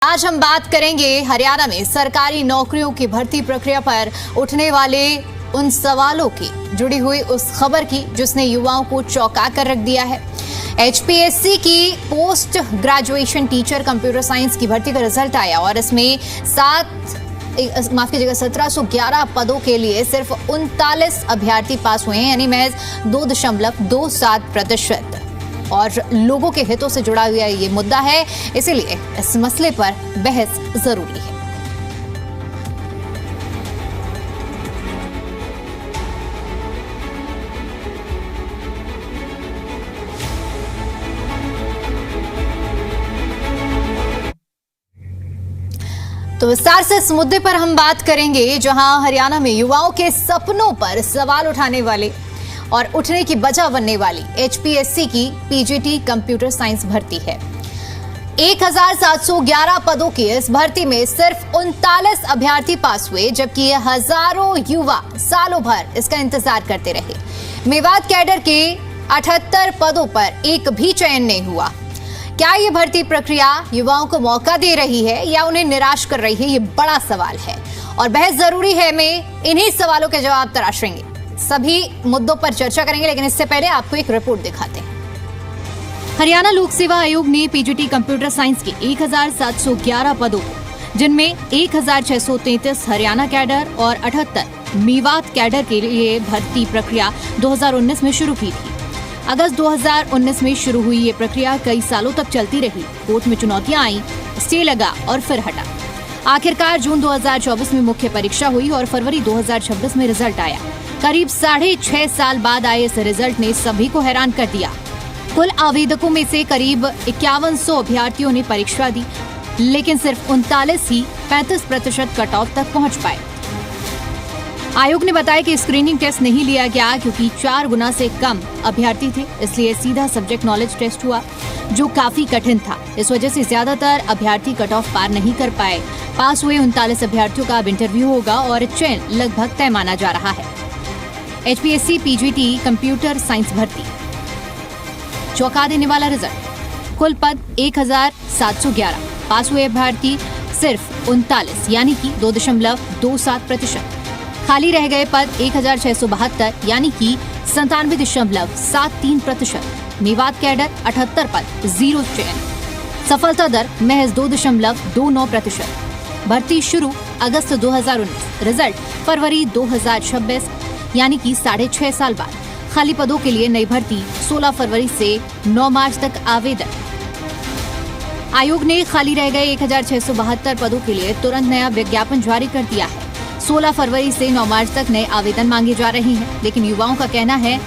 आज हम बात करेंगे हरियाणा में सरकारी नौकरियों की भर्ती प्रक्रिया पर उठने वाले उन सवालों की, जुड़ी हुई उस खबर की जिसने युवाओं को चौंका कर रख दिया है। एचपीएससी की post graduation teacher computer science की भर्ती का रिजल्ट आया और इसमें 1711 पदों के लिए सिर्फ 39 अभ्यर्थी पास हुए हैं, यानी महज 2.27%। और लोगों के हितों से जुड़ा हुआ ये मुद्दा है, इसीलिए इस मसले पर बहस जरूरी है। तो विस्तार से इस मुद्दे पर हम बात करेंगे, जहां हरियाणा में युवाओं के सपनों पर सवाल उठाने वाले और उठने की वजह बनने वाली एचपीएससी की पीजीटी कंप्यूटर साइंस भर्ती है। 1711 पदों की इस भर्ती में सिर्फ 39 अभ्यर्थी पास हुए, जबकि ये हजारों युवा सालों भर इसका इंतजार करते रहे। मेवात कैडर के 78 पदों पर एक भी चयन नहीं हुआ। क्या ये भर्ती प्रक्रिया युवाओं को मौका दे रही है या उन्हें निराश कर रही है, ये बड़ा सवाल है और बेहद जरूरी है। मैं इन्हीं सवालों के जवाब तराशेंगे, सभी मुद्दों पर चर्चा करेंगे, लेकिन इससे पहले आपको एक रिपोर्ट दिखाते हैं। हरियाणा लोक सेवा आयोग ने पीजीटी कंप्यूटर साइंस के 1711 पदों को, जिनमें 1633 हरियाणा कैडर और 78 मेवात कैडर के लिए भर्ती प्रक्रिया 2019 में शुरू की थी। अगस्त 2019 में शुरू हुई ये प्रक्रिया कई सालों तक चलती रही। कोर्ट में चुनौतियां आई, स्टे लगा और फिर हटा। आखिरकार जून 2024 में मुख्य परीक्षा हुई और फरवरी 2026 में रिजल्ट आया। करीब 6.5 साल बाद आए इस रिजल्ट ने सभी को हैरान कर दिया। कुल आवेदकों में से करीब 5100 अभ्यर्थियों ने परीक्षा दी, लेकिन सिर्फ 39 ही 35% कट ऑफ तक पहुंच पाए। आयोग ने बताया कि स्क्रीनिंग टेस्ट नहीं लिया गया क्योंकि 4 गुना से कम अभ्यर्थी थे, इसलिए सीधा सब्जेक्ट नॉलेज टेस्ट हुआ, जो काफी कठिन था। इस वजह से ज्यादातर अभ्यर्थी कट ऑफ पार नहीं कर पाए। पास हुए 39 अभ्यर्थियों का अब इंटरव्यू होगा और चयन लगभग तय माना जा रहा है। एचपीएससी पीजीटी कंप्यूटर साइंस भर्ती, चौंका देने वाला रिजल्ट। कुल पद 1711, पास हुए अभ्यर्थी सिर्फ 39, यानी कि 2.27%। खाली रह गए पद 1672, यानी कि 97.73%। मेवात कैडर 78 पद, 0 चयन। सफलता दर महज 2.29%। भर्ती शुरू अगस्त 2019, रिजल्ट फरवरी 2026, यानी कि 6.5 साल बाद। खाली पदों के लिए नई भर्ती 16 फरवरी से 9 मार्च तक आवेदन। आयोग ने खाली रह गए 1672 पदों के लिए तुरंत नया विज्ञापन जारी कर दिया है। 16 फरवरी से 9 मार्च तक नए आवेदन मांगे जा रहे हैं, लेकिन युवाओं का कहना है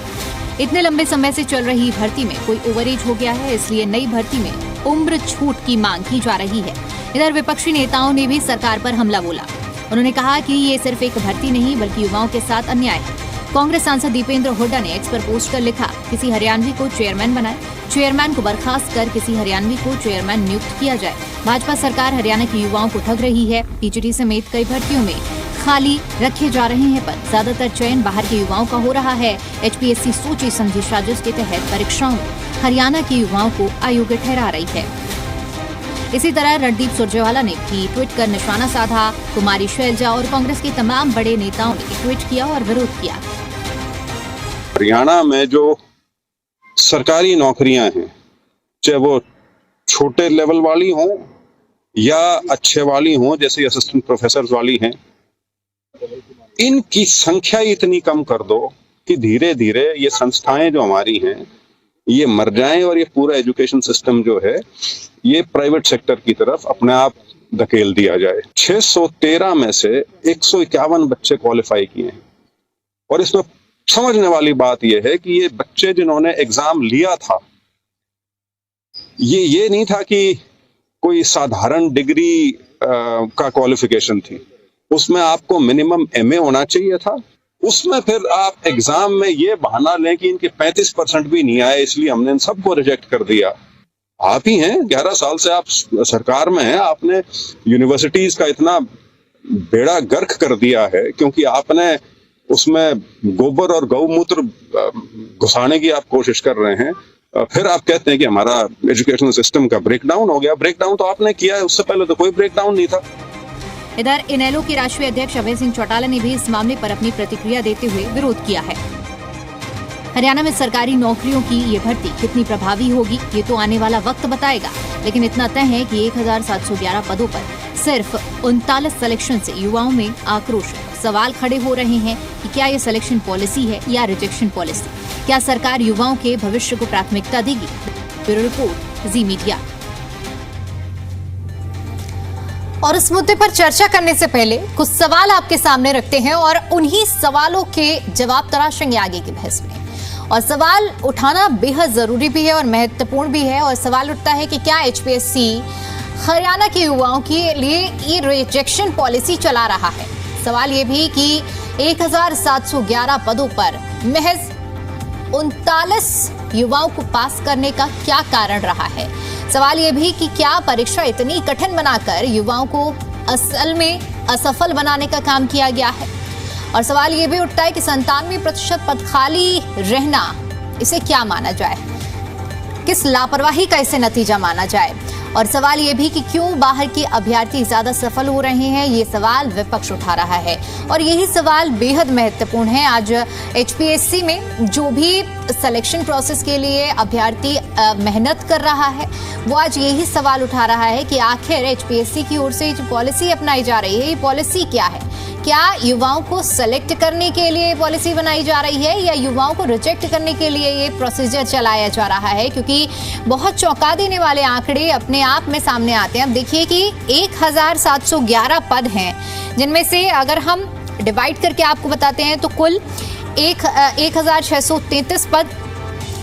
इतने लंबे समय से चल रही भर्ती में कोई ओवरेज हो गया है, इसलिए नई भर्ती में उम्र छूट की मांग की जा रही है। इधर विपक्षी नेताओं ने भी सरकार पर हमला बोला। उन्होंने कहा कि ये सिर्फ एक भर्ती नहीं बल्कि युवाओं के साथ अन्याय है। कांग्रेस सांसद दीपेंद्र हुड्डा ने एक्स पर पोस्ट कर लिखा, किसी हरियाणवी को चेयरमैन बनाए, चेयरमैन को बर्खास्त कर किसी हरियाणवी को चेयरमैन नियुक्त किया जाए। भाजपा सरकार हरियाणा के युवाओं को ठग रही है। पीजीटी समेत कई भर्तियों में खाली रखे जा रहे हैं पद, ज्यादातर चयन बाहर के युवाओं का हो रहा है। एचपीएससी सोची समझी साजिश के तहत परीक्षाओं में हरियाणा के युवाओं को अयोग्य ठहरा रही है। इसी तरह रणदीप सुरजेवाला ने भी ट्वीट कर निशाना साधा। कुमारी शैलजा और कांग्रेस के तमाम बड़े नेताओं ने ट्वीट किया और विरोध किया। हरियाणा में जो सरकारी नौकरियां हैं, चाहे वो छोटे लेवल वाली हों या अच्छे वाली हों, जैसे असिस्टेंट प्रोफेसर वाली हैं, इनकी संख्या इतनी कम कर दो कि धीरे धीरे ये संस्थाएं जो हमारी हैं ये मर जाएं और ये पूरा एजुकेशन सिस्टम जो है ये प्राइवेट सेक्टर की तरफ अपने आप धकेल दिया जाए। 613 में से 151 बच्चे क्वालिफाई किए हैं और इसमें समझने वाली बात यह है कि ये बच्चे जिन्होंने एग्जाम लिया था, ये नहीं था कि कोई साधारण डिग्री का क्वालिफिकेशन थी, उसमें आपको मिनिमम एमए होना चाहिए था। उसमें फिर आप एग्जाम में ये बहाना लें कि इनके 35% भी नहीं आए, इसलिए हमने इन सबको रिजेक्ट कर दिया। आप ही हैं, 11 साल से आप सरकार में हैं, आपने यूनिवर्सिटीज का इतना बेड़ा गर्क कर दिया है क्योंकि आपने उसमें गोबर और गौमूत्र घुसाने की आप कोशिश कर रहे हैं। फिर आप कहते हैं कि हमारा एजुकेशनल सिस्टम का ब्रेकडाउन हो गया। ब्रेकडाउन तो आपने किया है, उससे पहले तो कोई ब्रेकडाउन नहीं था। इधर इनेलो के राष्ट्रीय अध्यक्ष अभय सिंह चौटाला ने भी इस मामले पर अपनी प्रतिक्रिया देते हुए विरोध किया है। हरियाणा में सरकारी नौकरियों की ये भर्ती कितनी प्रभावी होगी ये तो आने वाला वक्त बताएगा, लेकिन इतना तय है कि 1711 पदों पर सिर्फ 39 सिलेक्शन से युवाओं में आक्रोश, सवाल खड़े हो रहे हैं कि क्या ये सिलेक्शन पॉलिसी है या रिजेक्शन पॉलिसी। क्या सरकार युवाओं के भविष्य को प्राथमिकता देगी? ब्यूरो रिपोर्ट, जी मीडिया। और इस मुद्दे पर चर्चा करने से पहले कुछ सवाल आपके सामने रखते हैं और उन्हीं सवालों के जवाब तराशेंगे आगे की बहस में। और सवाल उठाना बेहद जरूरी भी है और महत्वपूर्ण भी है। और सवाल उठता है कि क्या एचपीएससी हरियाणा के युवाओं के लिए ये रिजेक्शन पॉलिसी चला रहा है। सवाल ये भी कि 1711 पदों पर महज 39 युवाओं को पास करने का क्या कारण रहा है। सवाल ये भी कि क्या परीक्षा इतनी कठिन बनाकर युवाओं को असल में असफल बनाने का काम किया गया है। और सवाल ये भी उठता है कि 97% पद खाली रहना, इसे क्या माना जाए, किस लापरवाही का इसे नतीजा माना जाए। और सवाल ये भी कि क्यों बाहर के अभ्यर्थी ज्यादा सफल हो रहे हैं, ये सवाल विपक्ष उठा रहा है। और यही सवाल बेहद महत्वपूर्ण है। आज एचपीएससी में जो भी सिलेक्शन प्रोसेस के लिए अभ्यर्थी मेहनत कर रहा है, वो आज यही सवाल उठा रहा है कि आखिर एचपीएससी की ओर से जो पॉलिसी अपनाई जा रही है, ये पॉलिसी क्या है। क्या युवाओं को सेलेक्ट करने के लिए पॉलिसी बनाई जा रही है या युवाओं को रिजेक्ट करने के लिए ये प्रोसीजर चलाया जा रहा है। क्योंकि बहुत चौंका देने वाले आंकड़े अपने आप में सामने आते हैं। अब देखिए कि 1711 पद हैं, जिनमें से अगर हम डिवाइड करके आपको बताते हैं तो कुल 1633 पद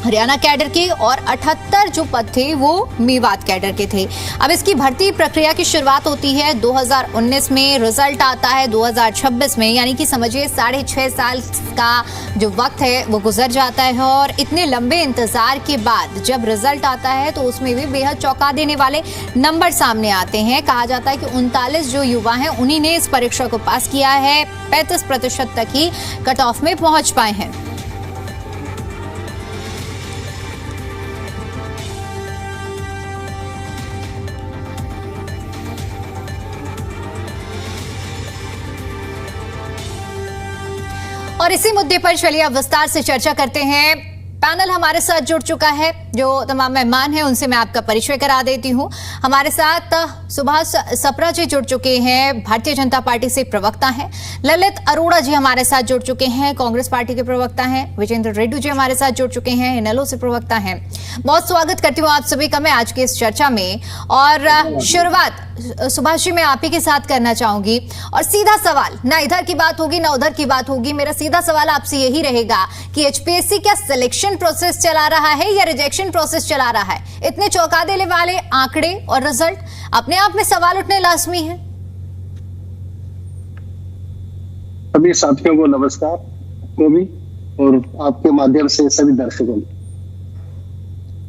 हरियाणा कैडर के और 78 जो पद थे वो मेवात कैडर के थे। अब इसकी भर्ती प्रक्रिया की शुरुआत होती है 2019 में, रिजल्ट आता है 2026 में, यानी कि समझिए 6.5 साल का जो वक्त है वो गुजर जाता है। और इतने लंबे इंतजार के बाद जब रिजल्ट आता है तो उसमें भी बेहद चौंका देने वाले नंबर सामने आते हैं। कहा जाता है कि 39 जो युवा हैं उन्हीं ने इस परीक्षा को पास किया है, 35% तक ही कट ऑफ में पहुंच पाए हैं। और इसी मुद्दे पर चलिए अब विस्तार से चर्चा करते हैं। पैनल हमारे साथ जुड़ चुका है, जो तमाम मेहमान हैं उनसे मैं आपका परिचय करा देती हूं। हमारे साथ सुभाष सप्रा जी जुड़ चुके हैं, भारतीय जनता पार्टी से प्रवक्ता हैं। ललित अरोड़ा जी हमारे साथ जुड़ चुके हैं, कांग्रेस पार्टी के प्रवक्ता हैं। विजेंद्र रेड्डी जी हमारे साथ जुड़ चुके हैं, इनेलो से प्रवक्ता हैं। बहुत स्वागत करती हूँ आप सभी का मैं आज की इस चर्चा में। और शुरुआत सुभाष जी मैं आप ही के साथ करना चाहूंगी और सीधा सवाल, ना इधर की बात होगी ना उधर की बात होगी, मेरा सीधा सवाल आपसे यही रहेगा कि एचपीएससी क्या सिलेक्शन प्रोसेस चला रहा है या रिजेक्शन प्रोसेस चला रहा है। इतने चौंका देने वाले आंकड़े और रिजल्ट अपने आप में सवाल उठने लाजमी है। सभी साथियों को नमस्कार, को भी और आपके माध्यम से सभी दर्शकों को।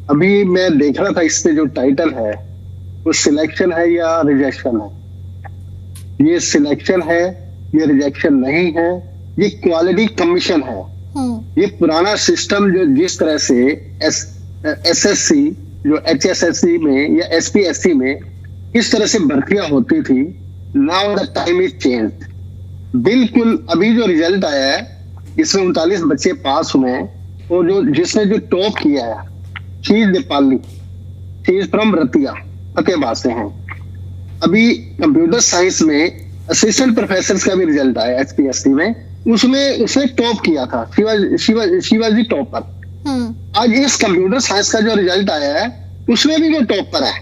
अभी मैं देख रहा था इस पे जो टाइटल है वो सिलेक्शन है या रिजेक्शन है। ये सिलेक्शन है, ये रिजेक्शन नहीं है, ये क्वालिटी कमीशन है। ये पुराना सिस्टम जो जिस तरह से एसएससी जो एचएसएससी में या एसपीएससी में इस तरह से भर्तियां होती थी, now the time is changed. बिल्कुल अभी जो रिजल्ट आया है इसमें 39 बच्चे पास हुए हैं और जो जिसने जो टॉप किया है she is Nepali, she is from Ratia, Fatehabad से हैं। अभी कंप्यूटर साइंस में असिस्टेंट प्रोफेसर का भी रिजल्ट आया एचपीएससी में, उसमें उसने टॉप किया था, शिवाजी टॉपर। आज इस कंप्यूटर साइंस का जो रिजल्ट आया है उसमें भी वो टॉपर है।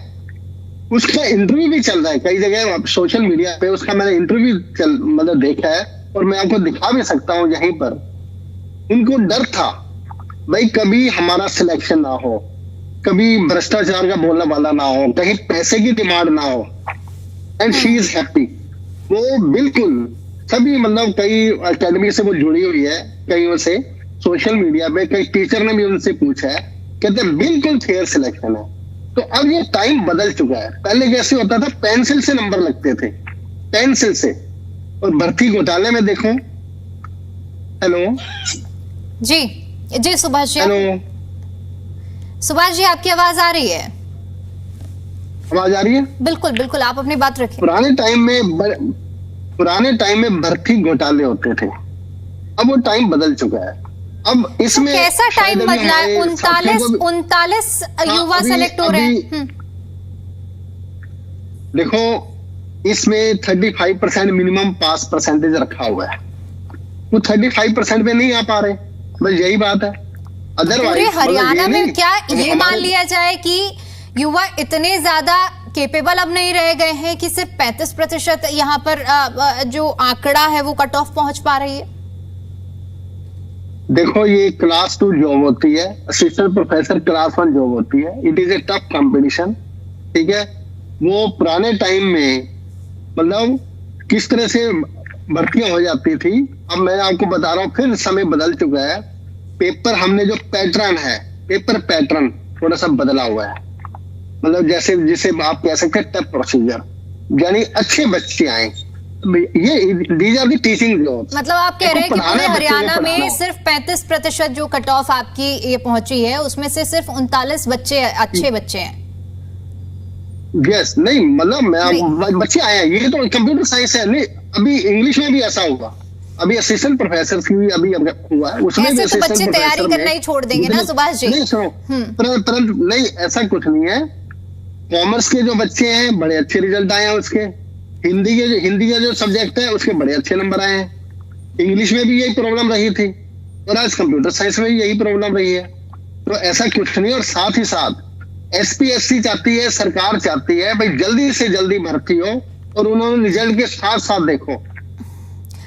उसका इंटरव्यू भी चल रहा है कई जगह सोशल मीडिया पे, उसका मैंने इंटरव्यू मतलब देखा है और मैं आपको दिखा भी सकता हूँ यहीं पर। उनको डर था भाई कभी हमारा सिलेक्शन ना हो, कभी भ्रष्टाचार का बोलने वाला ना हो, कहीं पैसे की डिमांड ना हो। And she is happy. वो बिल्कुल सभी मतलब कई अकेडमी से वो जुड़ी हुई है, कईयों से सोशल मीडिया पे कई टीचर ने भी उनसे पूछा है, कहते हैं बिल्कुल फेयर सिलेक्शन है। तो अब ये टाइम बदल चुका है। पहले कैसे होता था, पेंसिल से नंबर लगते थे, पेंसिल से। और भर्ती घोटाले में देखो, हेलो जी जी सुभाष जी, हेलो सुभाष जी, आपकी आवाज आ रही है? आवाज आ रही है? बिल्कुल बिल्कुल, आप अपनी बात रखें। पुराने टाइम में भर्ती घोटाले होते थे, अब वो टाइम बदल चुका है। अब तो इसमें कैसा टाइम बदला है? 39 युवा सेलेक्ट हो रहे हैं। देखो, इसमें 35% मिनिमम पास परसेंटेज रखा हुआ है, वो 35% पे नहीं आ पा रहे, बस यही बात है। पूरे हरियाणा में क्या ये मान लिया जाए कि युवा इतने ज्यादा केपेबल अब नहीं रह गए हैं कि सिर्फ 35% यहाँ पर जो आंकड़ा है वो कट ऑफ पहुंच पा रही है? देखो, ये क्लास 2 जॉब होती है, असिस्टेंट प्रोफेसर क्लास 1 जॉब होती है। It is a tough competition, ठीक है। वो पुराने टाइम में मतलब किस तरह से भर्तियां हो जाती थी, अब मैं आपको बता रहा हूँ, फिर समय बदल चुका है। पेपर हमने जो पैटर्न है, पेपर पैटर्न थोड़ा सा बदला हुआ है, मतलब जैसे जिसे आप कह सकते हैं टफ प्रोसीजर, यानी अच्छे बच्चे आए। ये these are the teaching jobs. मतलब आप कह रहे हैं कि पूरे हरियाणा में सिर्फ 35% जो कट ऑफ आपकी ये पहुंची है, उसमें से सिर्फ 39 बच्चे अच्छे बच्चे हैं। यस, नहीं मतलब मैं बच्चे आए हैं, ये तो कंप्यूटर साइंस है। नहीं, अभी इंग्लिश में भी ऐसा होगा, अभी असिस्टेंट प्रोफेसर की भी अभी हुआ है, उसमें ऐसे तो बच्चे तैयारी करना ही छोड़ देंगे ना सुभाष जी? नहीं सुनो, परंतु नहीं, ऐसा कुछ नहीं है। कॉमर्स के जो बच्चे हैं बड़े अच्छे रिजल्ट आए हैं उसके, हिंदी का जो सब्जेक्ट है उसके बड़े अच्छे नंबर आए हैं। इंग्लिश में भी यही प्रॉब्लम रही थी, और आज कंप्यूटर साइंस में भी यही प्रॉब्लम रही है। तो ऐसा कुछ नहीं। और साथ ही साथ SPSC चाहती है, सरकार चाहती है भाई जल्दी से जल्दी भर्ती हो, और उन्होंने रिजल्ट के साथ साथ देखो,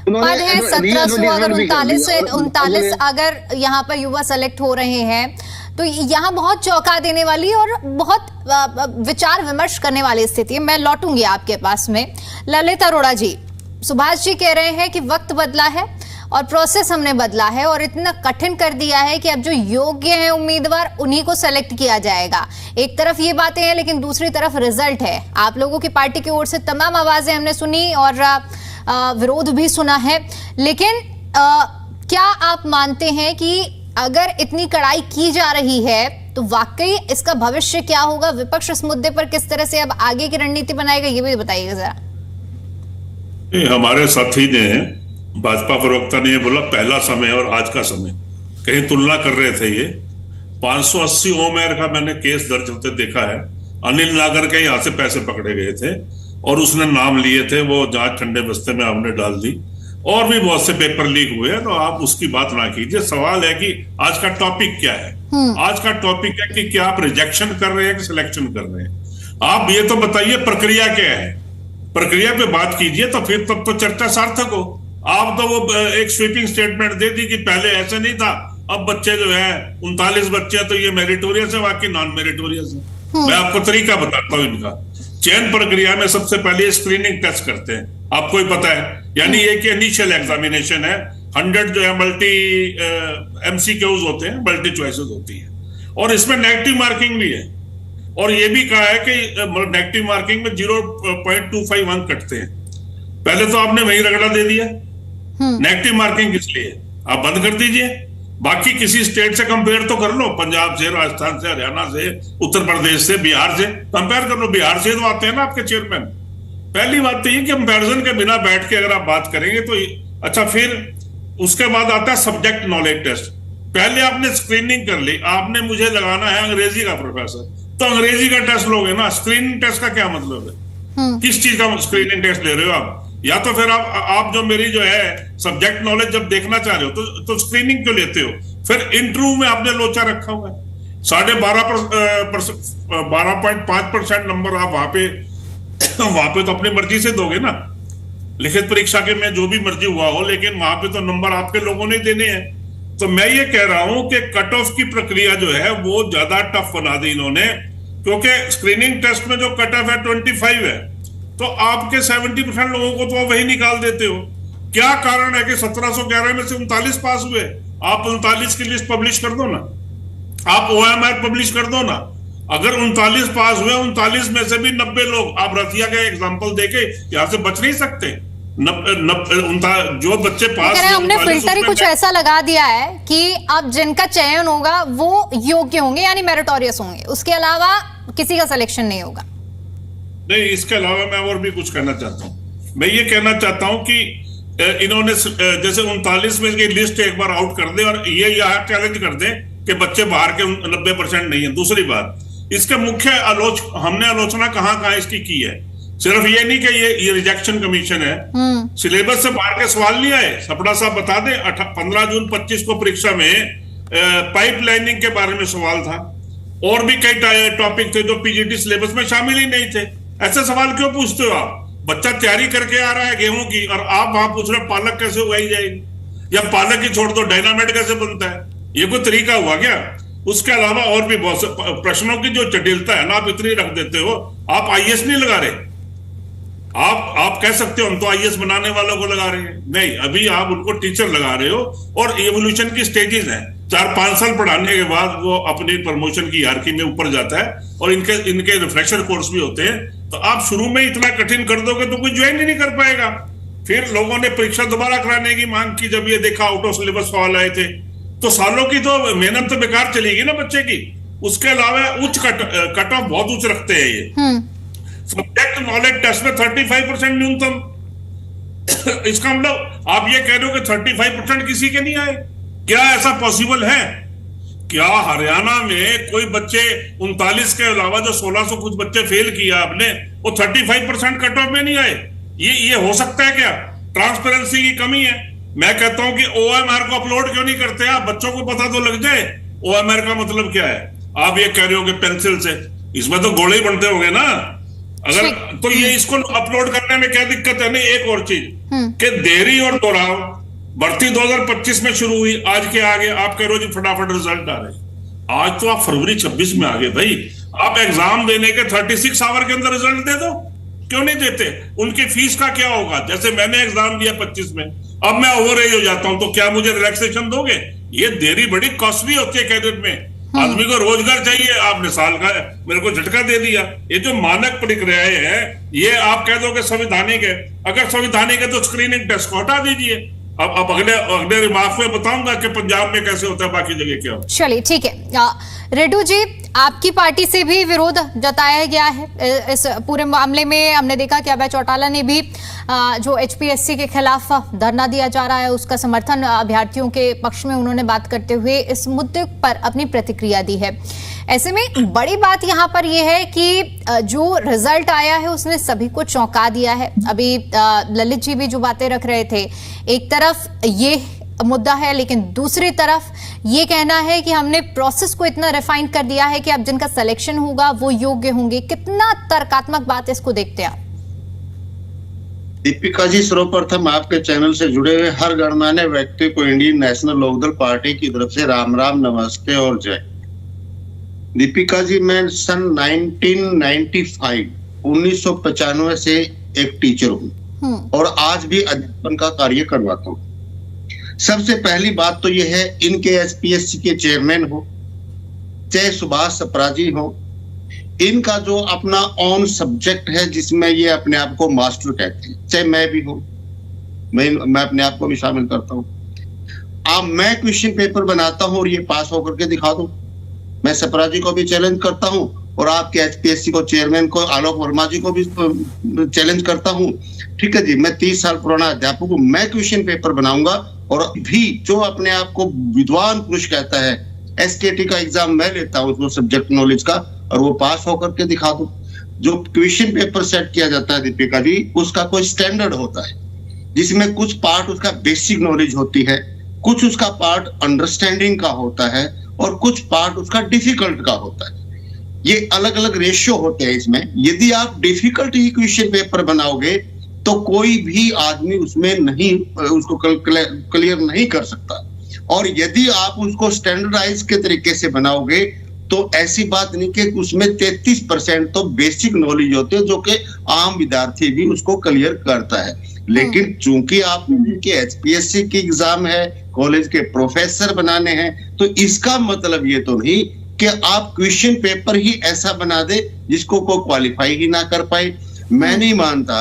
पद है 1700, अगर 39 अगर यहाँ पर युवा सेलेक्ट हो रहे हैं तो यहाँ बहुत चौंका देने वाली और बहुत विचार विमर्श करने वाली स्थिति है। मैं लौटूंगी आपके पास में। ललित अरोड़ा जी, सुभाष जी कह रहे हैं कि वक्त बदला है और प्रोसेस हमने बदला है और इतना कठिन कर दिया है कि अब जो योग्य है उम्मीदवार उन्हीं को सेलेक्ट किया जाएगा। एक तरफ ये बातें हैं, लेकिन दूसरी तरफ रिजल्ट है। आप लोगों की पार्टी की ओर से तमाम आवाजें हमने सुनी और विरोध भी सुना है, लेकिन क्या आप मानते हैं कि अगर इतनी कड़ाई की जा रही है तो वाकई इसका भविष्य क्या होगा? विपक्ष इस मुद्दे पर किस तरह से अब आगे की रणनीति बनाएगा, ये भी बताइएगा जरा। हमारे साथी ने, भाजपा प्रवक्ता ने बोला पहला समय और आज का समय, कहीं तुलना कर रहे थे। ये 580 ओमेर का मैंने केस दर्ज होते देखा है। अनिल नागर के यहाँ से पैसे पकड़े गए थे और उसने नाम लिए थे, वो जांच ठंडे बस्ते में आपने डाल दी, और भी बहुत से पेपर लीक हुए हैं। तो आप उसकी बात ना कीजिए। सवाल है कि आज का टॉपिक क्या है। आज का टॉपिक है कि क्या आप रिजेक्शन कर रहे हैं कि सिलेक्शन कर रहे हैं। आप ये तो बताइए प्रक्रिया क्या है, प्रक्रिया पे बात कीजिए, तो फिर तब तो चर्चा सार्थक हो। आप तो वो एक स्वीपिंग स्टेटमेंट दे दी कि पहले ऐसे नहीं था, अब बच्चे जो है 39 बच्चे तो ये मेरिटोरियस है, बाकी नॉन मेरिटोरियस है। मैं आपको तरीका बताता हूँ इनका। चयन प्रक्रिया में सबसे पहले स्क्रीनिंग टेस्ट करते हैं, आपको ही पता है, यानी एक इनिशियल एग्जामिनेशन है। 100 जो है मल्टी MCQs होते हैं, मल्टी चॉइसेस होती है, और इसमें नेगेटिव मार्किंग भी है। और ये भी कहा है कि नेगेटिव मार्किंग में 0.25 अंक कटते हैं। पहले तो आपने वही रगड़ा दे दिया, नेगेटिव मार्किंग किस लिए? आप बंद कर दीजिए। बाकी किसी स्टेट से कंपेयर तो कर लो, पंजाब से, राजस्थान से, हरियाणा से, उत्तर प्रदेश से, बिहार से कंपेयर कर लो। बिहार से तो आते हैं ना आपके चेयरमैन। पहली बात तो ये कि कंपैरिजन के बिना बैठ के अगर आप बात करेंगे तो अच्छा। फिर उसके बाद आता है सब्जेक्ट नॉलेज टेस्ट। पहले आपने स्क्रीनिंग कर ली, आपने मुझे लगाना है अंग्रेजी का प्रोफेसर, तो अंग्रेजी का टेस्ट लोगे ना। स्क्रीनिंग टेस्ट का क्या मतलब है? किस चीज का स्क्रीनिंग टेस्ट ले रहे हो आप? या तो फिर आप जो मेरी जो है सब्जेक्ट नॉलेज जब देखना चाह रहे हो तो स्क्रीनिंग क्यों लेते हो? फिर इंटरव्यू में आपने लोचा रखा हुआ है। 12.5% नंबर आप वहां पे तो अपनी मर्जी से दोगे ना। लिखित परीक्षा के में जो भी मर्जी हुआ हो, लेकिन वहां पे तो नंबर आपके लोगों ने देने हैं। तो मैं ये कह रहा हूं कि कट ऑफ की प्रक्रिया जो है वो ज्यादा टफ बना दी इन्होंने, क्योंकि स्क्रीनिंग टेस्ट में जो कट ऑफ है 25 है, तो आपके 70% लोगों को तो वही निकाल देते हो। क्या कारण है कि 1711 में से 39 पास हुए? आप 39 की लिस्ट पब्लिश कर दो ना, आप OMR पब्लिश कर दो ना। अगर 39 पास हुए, 39 में से भी 90 लोग, आप रतिया का एग्जांपल देके यहां से बच नहीं सकते। जो बच्चे पास, हमने फिल्टर ही कुछ ऐसा लगा दिया है कि अब जिनका चयन होगा वो योग्य होंगे, यानी मेरिटोरियस होंगे, उसके अलावा किसी का सिलेक्शन नहीं होगा। नहीं, इसके अलावा मैं और भी कुछ कहना चाहता हूँ। मैं ये कहना चाहता हूँ कि इन्होंने जैसे 39 में की लिस्ट एक बार आउट कर दे और ये यहाँ चैलेंज कर दे कि बच्चे बाहर के 90% नहीं है। दूसरी बात, इसके मुख्य हमने आलोचना कहाँ इसकी की है। सिर्फ ये नहीं कि ये रिजेक्शन कमीशन है, सिलेबस से बाहर के सवाल नहीं आए। सपना साहब बता दें, 15 जून 25 को परीक्षा में पाइपलाइनिंग के बारे में सवाल था, और भी कई टॉपिक थे जो पीजीटी सिलेबस में शामिल ही नहीं थे। ऐसे सवाल क्यों पूछते हो आप? बच्चा तैयारी करके आ रहा है गेहूं की, और आप वहां पूछ रहे पालक कैसे उगाई जाएगी, या पालक ही छोड़ दो डायनामाइट कैसे बनता है? ये कोई तरीका हुआ क्या? उसके अलावा और भी बहुत से प्रश्नों की जो जटिलता है ना, आप इतनी रख देते हो। आप आईएएस नहीं लगा रहे, आप कह सकते हो हम तो आईएएस बनाने वालों को लगा रहे हैं। नहीं, अभी आप उनको टीचर लगा रहे हो, और एवोल्यूशन की स्टेजेस हैं। 4-5 साल पढ़ाने के बाद वो अपनी प्रमोशन की हायरार्की में ऊपर जाता है, और इनके रिफ्रेशर कोर्स भी होते हैं। तो आप शुरू में इतना कठिन कर दोगे तो कोई ज्वाइन ही नहीं कर पाएगा। फिर लोगों ने परीक्षा दोबारा कराने की मांग की, जब ये देखा आउट ऑफ सिलेबस सवाल आए थे, तो सालों की तो मेहनत तो बेकार चलेगी ना बच्चे की। उसके अलावा उच्च कट ऑफ बहुत उच्च रखते हैं ये। सब्जेक्ट नॉलेज टेस्ट में 35% न्यूनतम। इसका मतलब आप ये कह रहे हो कि 35% किसी के नहीं आए? क्या ऐसा पॉसिबल है? क्या हरियाणा में कोई बच्चे 39 के अलावा जो 1600 कुछ बच्चे फेल किया आपने, वो 35% कट ऑफ में नहीं आए? ये हो सकता है क्या? ट्रांसपेरेंसी की कमी है। मैं कहता हूं कि OMR को अपलोड क्यों नहीं करते आप? बच्चों को पता तो लग जाए OMR का मतलब क्या है। आप ये कह रहे हो कि पेंसिल से, इसमें तो गोले ही बनते होंगे ना। अगर तो ये इसको अपलोड करने में क्या दिक्कत है? नहीं, एक और चीज कि देरी और दोहराव, भर्ती 2025 में शुरू हुई, आज के आगे आप कह रहे हो जी फटाफट रिजल्ट आ रहे। आज तो आप फरवरी 26 में आ गए भाई। आप एग्जाम देने के 36 आवर के अंदर रिजल्ट दे दो, क्यों नहीं देते? उनकी फीस का क्या होगा? जैसे मैंने एग्जाम दिया 25 में, अब मैं ओवर एज हो जाता हूं, तो क्या मुझे रिलैक्सेशन दोगे? ये देरी बड़ी कॉस्टली होती है कैडेट में। आदमी को रोजगार चाहिए, आपने साल का मेरे को झटका दे दिया। ये जो मानक प्रक्रियाएं हैं, ये आप कह दो कि संवैधानिक है। अगर संवैधानिक है तो स्क्रीनिंग टेस्ट को हटा दीजिए। अब अगले रिमार्क में बताऊंगा कि पंजाब में कैसे होता है, बाकी जगह क्या होता है। चलिए ठीक है। रेड्डू जी, आपकी पार्टी से भी विरोध जताया गया है इस पूरे मामले में। हमने देखा कि अभय चौटाला ने भी जो HPSC के खिलाफ धरना दिया जा रहा है, उसका समर्थन अभ्यर्थियों के पक्ष में उन्होंने बात करते हुए इस मुद्दे पर अपनी प्रतिक्रिया दी है। ऐसे में बड़ी बात यहाँ पर यह है कि जो रिजल्ट आया है उसने सभी को चौंका दिया है। अभी ललित जी भी जो बातें रख रहे थे, एक तरफ ये मुद्दा है, लेकिन दूसरी तरफ ये कहना है कि हमने प्रोसेस को इतना रिफाइन कर दिया है कि अब जिनका सिलेक्शन होगा वो योग्य होंगे। कितना तर्कात्मक बात इसको देखते हैं आप? दीपिका जी, सर्वप्रथम आपके चैनल से जुड़े हुए हर गणमान्य व्यक्ति को इंडियन नेशनल लोकदल पार्टी की तरफ से राम राम, नमस्ते और जय। दीपिका जी, मैं सन 1995 से एक टीचर हूँ और आज भी अध्यापन का कार्य करवाता हूँ। सबसे पहली बात तो यह है, इनके HPSC के चेयरमैन हो, चाहे सुभाष सप्राजी हो, इनका जो अपना ऑन सब्जेक्ट है जिसमें ये अपने आप को मास्टर कहते हैं, चाहे मैं भी हूं, मैं अपने आप को भी शामिल करता हूं। मैं क्वेश्चन पेपर बनाता हूं और ये पास होकर के दिखा दूं। मैं सप्राजी को भी चैलेंज करता हूं और आपके HPSC को चेयरमैन को आलोक वर्मा जी को भी चैलेंज करता हूं। ठीक है जी, मैं 30 साल पुराना अध्यापक हूं, मैं क्वेश्चन पेपर बनाऊंगा और भी जो अपने आप को विद्वान पुरुष कहता है, SKT का एग्जाम मैं लेता हूं उसको सब्जेक्ट नॉलेज का, और वो पास होकर के दिखा दूं। जो क्वेश्चन पेपर सेट किया जाता है दीपिका जी, उसका कोई स्टैंडर्ड होता है जिसमें कुछ पार्ट उसका बेसिक नॉलेज होती है, कुछ उसका पार्ट अंडरस्टैंडिंग का होता है और कुछ पार्ट उसका डिफिकल्ट का होता है। ये अलग अलग रेशियो होते हैं इसमें। यदि आप डिफिकल्ट ही क्वेश्चन पेपर बनाओगे तो कोई भी आदमी उसमें नहीं, उसको क्लियर नहीं कर सकता, और यदि आप उसको स्टैंडर्डाइज के तरीके से बनाओगे तो ऐसी बात नहीं कि उसमें 33% तो बेसिक नॉलेज होते हैं जो कि आम विद्यार्थी भी उसको क्लियर करता है। लेकिन चूंकि आप के HPSC की एग्जाम है, कॉलेज के प्रोफेसर बनाने हैं, तो इसका मतलब ये तो नहीं कि आप क्वेश्चन पेपर ही ऐसा बना दे जिसको कोई क्वालिफाई ही ना कर पाए। मैं नहीं मानता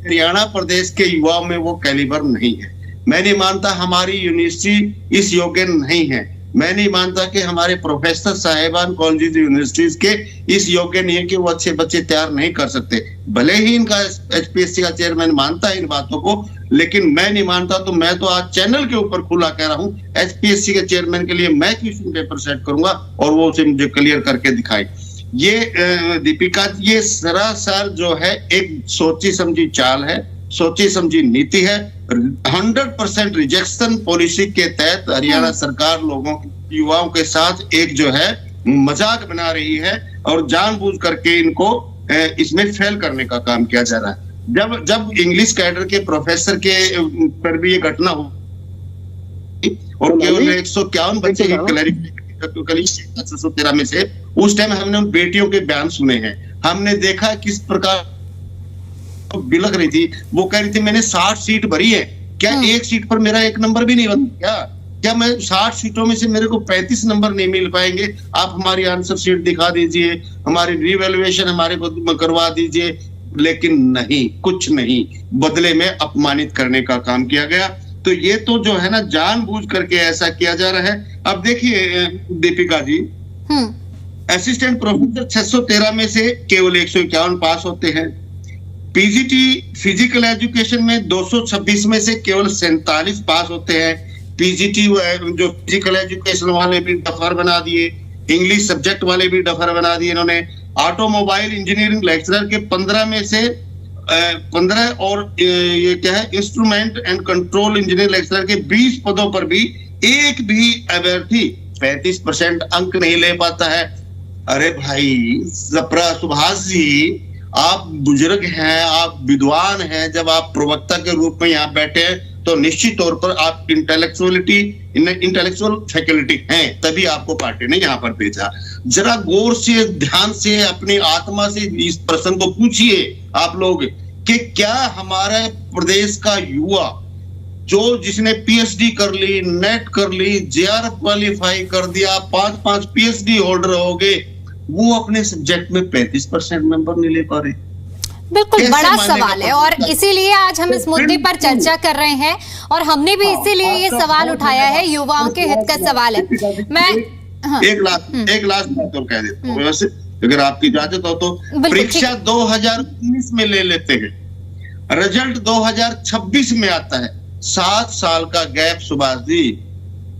हरियाणा प्रदेश के युवाओं में वो कैलिबर नहीं है। मैं नहीं मानता हमारी यूनिवर्सिटी इस योग्य नहीं है। मैं नहीं मानता कि हमारे प्रोफेसर साहिबान कॉलेज यूनिवर्सिटीज के इस योग्य नहीं है कि वो अच्छे बच्चे तैयार नहीं कर सकते। भले ही इनका एचपीएससी का चेयरमैन मानता है इन बातों को, लेकिन मैं नहीं मानता। तो मैं तो आज चैनल के ऊपर खुला कह रहा हूँ, एचपीएससी के चेयरमैन के लिए मैं क्वेश्चन पेपर सेट करूंगा और वो उसे मुझे क्लियर करके दिखाए। ये दीपिका, ये सरासर जो है एक सोची समझी चाल है, सोची समझी नीति है। 100% रिजेक्शन पॉलिसी के तहत हरियाणा सरकार लोगों युवाओं के साथ एक जो है मजाक बना रही है और जानबूझ करके इनको इसमें फेल करने का काम किया जा रहा है। जब इंग्लिश कैडर के प्रोफेसर के पर भी ये घटना हो और केवल 151 बच्चे की 613 में से, उस टाइम हमने उन बेटियों के बयान सुने हैं। हमने देखा किस प्रकार बिलख रही थी। वो कह रही थी मैंने 60 सीट भरी है, क्या एक सीट पर मेरा एक नंबर भी नहीं बना? क्या मैं 60 सीटों में से मेरे को 35 नंबर नहीं मिल पाएंगे? आप हमारी आंसर शीट दिखा दीजिए, हमारी रिवैल्यूएशन हमारे को करवा दीजिए। लेकिन नहीं, कुछ नहीं, बदले में अपमानित करने का काम किया गया। तो ये तो जो है ना जानबूझ करके ऐसा किया जा रहा है। अब देखिए दीपिका जी, असिस्टेंट प्रोफेसर 613 में से केवल 151 पास होते हैं। पीजीटी फिजिकल एजुकेशन में 226 में से केवल 47 पास होते हैं। पीजीटी जो फिजिकल एजुकेशन वाले भी डफर बना दिए, इंग्लिश सब्जेक्ट वाले भी डफर बना दिए इन्होंने। ऑटोमोबाइल इंजीनियरिंग लेक्चरर के 15 में से 15 और ये क्या है instrument and control engineer lecturer के 20 पदों पर भी एक भी अभ्यर्थी 35% अंक नहीं ले पाता है। अरे भाई सुभाष जी, आप बुजुर्ग हैं, आप विद्वान हैं, जब आप प्रवक्ता के रूप में यहाँ बैठे हैं तो निश्चित तौर पर आप इंटेलेक्चुअल फैकल्टी हैं, तभी आपको पार्टी ने यहाँ पर भेजा। जरा गौर से ध्यान से अपनी आत्मा से इस प्रश्न को पूछिए आप लोग कि क्या हमारे प्रदेश का युवा जिसने पीएचडी कर ली, नेट कर ली, जेआरएफ क्वालिफाई कर दिया, 5-5 पीएचडी होल्डर हो गए, वो अपने सब्जेक्ट में 35% नंबर नहीं ले पा रहे? बिल्कुल बड़ा सवाल है और इसीलिए आज हम इस मुद्दे पर चर्चा कर रहे हैं और हमने भी इसीलिए ये सवाल उठाया है, युवाओं के हित का सवाल है। मैं एक लास्ट बात और कह देता हूँ, वैसे अगर आपकी इजाजत हो तो। परीक्षा 2019 में ले लेते हैं, रिजल्ट 2026 में आता है। 7 साल का गैप सुभाष जी।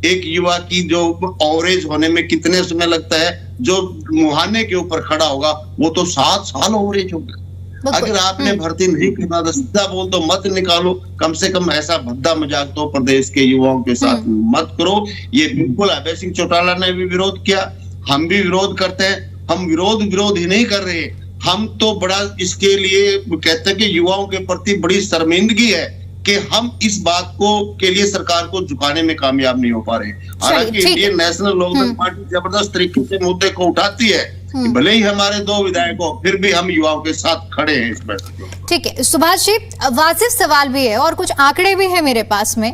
एक युवा की जो एवरेज होने में कितने समय लगता है? जो मुहाने के ऊपर खड़ा होगा वो तो 7 साल एवरेज होगा। अगर आपने भर्ती नहीं करना तो सीधा बोल दो, मत निकालो। कम से कम ऐसा भद्दा मजाक तो प्रदेश के युवाओं के साथ मत करो। ये बिल्कुल अभय सिंह चौटाला ने भी विरोध किया, हम भी विरोध करते हैं। हम विरोध ही नहीं कर रहे, हम तो बड़ा इसके लिए कहते हैं कि युवाओं के प्रति बड़ी शर्मिंदगी है कि हम इस बात के लिए सरकार को झुकाने में कामयाब नहीं हो पा रहे। हालांकि इंडियन नेशनल लोकदल पार्टी जबरदस्त तरीके से मुद्दे को उठाती है, भले ही हमारे 2 विधायक हो, फिर भी हम युवाओं के साथ खड़े हैं इस बैठक। ठीक है सुभाष जी, वाजिब सवाल भी है और कुछ आंकड़े भी है मेरे पास में।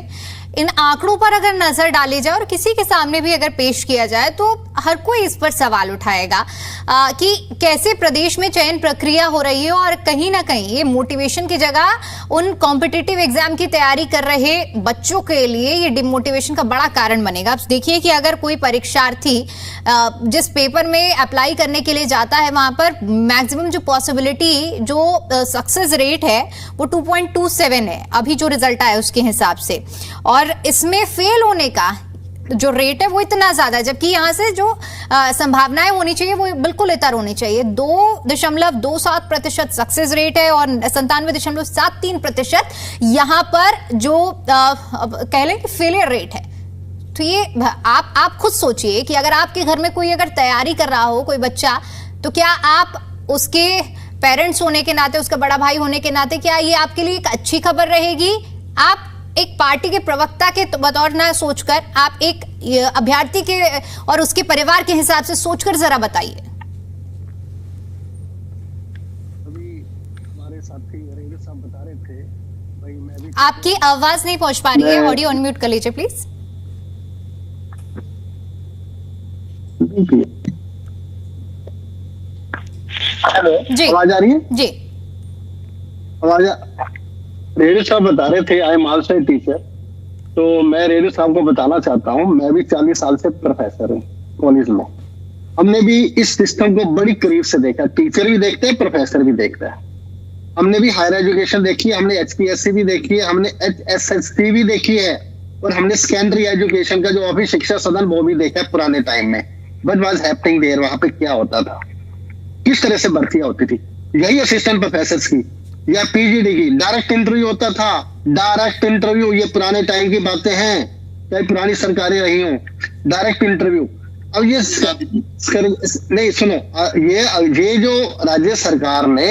इन आंकड़ों पर अगर नजर डाली जाए और किसी के सामने भी अगर पेश किया जाए तो हर कोई इस पर सवाल उठाएगा कि कैसे प्रदेश में चयन प्रक्रिया हो रही है और कहीं ना कहीं ये मोटिवेशन की जगह उन कॉम्पिटिटिव एग्जाम की तैयारी कर रहे बच्चों के लिए ये डिमोटिवेशन का बड़ा कारण बनेगा। आप देखिए कि अगर कोई परीक्षार्थी जिस पेपर में अप्लाई करने के लिए जाता है वहां पर मैक्सिमम जो पॉसिबिलिटी जो सक्सेस रेट है वो 2.27 है अभी जो रिजल्ट आया उसके हिसाब से, और इसमें फेल होने का जो रेट है वो इतना ज्यादा है, जबकि यहाँ से जो संभावनाएं होनी चाहिए वो बिल्कुल इतर होनी चाहिए। 2.27% सक्सेस रेट है और 97.73% यहाँ पर जो कह लें कि फेलियर रेट है। तो ये आप खुद सोचिए कि अगर आपके घर में कोई अगर तैयारी कर रहा हो कोई बच्चा, तो क्या आप उसके पेरेंट्स होने के नाते, उसका बड़ा भाई होने के नाते, क्या ये आपके लिए एक अच्छी खबर रहेगी? आप एक पार्टी के प्रवक्ता के बतौर ना सोचकर आप एक अभ्यर्थी के और उसके परिवार के हिसाब से सोचकर जरा बताइए। अभी हमारे साथी रेलवे साहब बता रहे थे, भाई मैं भी आपकी आवाज नहीं पहुंच पा रही है, ऑडियो अनम्यूट कर लीजिए प्लीज। हेलो जी, आवाज आ रही है? जी आवाज रेणु साहब बता रहे थे I am also a teacher, तो मैं रेणु साहब को बताना चाहता हूँ, मैं भी 40 साल से प्रोफेसर हूँ कॉलेज में। हमने भी इस सिस्टम को बड़ी करीब से देखा, टीचर भी देखते हैं, प्रोफेसर भी देखता है। हमने भी हायर एजुकेशन देखी है, हमने HPSC भी देखी है, हमने HSSC भी देखी है, और हमने सेकेंडरी एजुकेशन का जो ऑफिस शिक्षा सदन वो भी देखा है पुराने टाइम में। बट वाज हैपनिंग देयर, वहां पे क्या होता था, किस तरह से भर्तियां होती थी। यही असिस्टेंट प्रोफेसर की या PGD की डायरेक्ट इंटरव्यू होता था, डायरेक्ट इंटरव्यू। ये पुराने टाइम की बातें हैं, चाहे पुरानी सरकारें रही हों, डायरेक्ट इंटरव्यू। अब ये नहीं सुनो, ये जो राज्य सरकार ने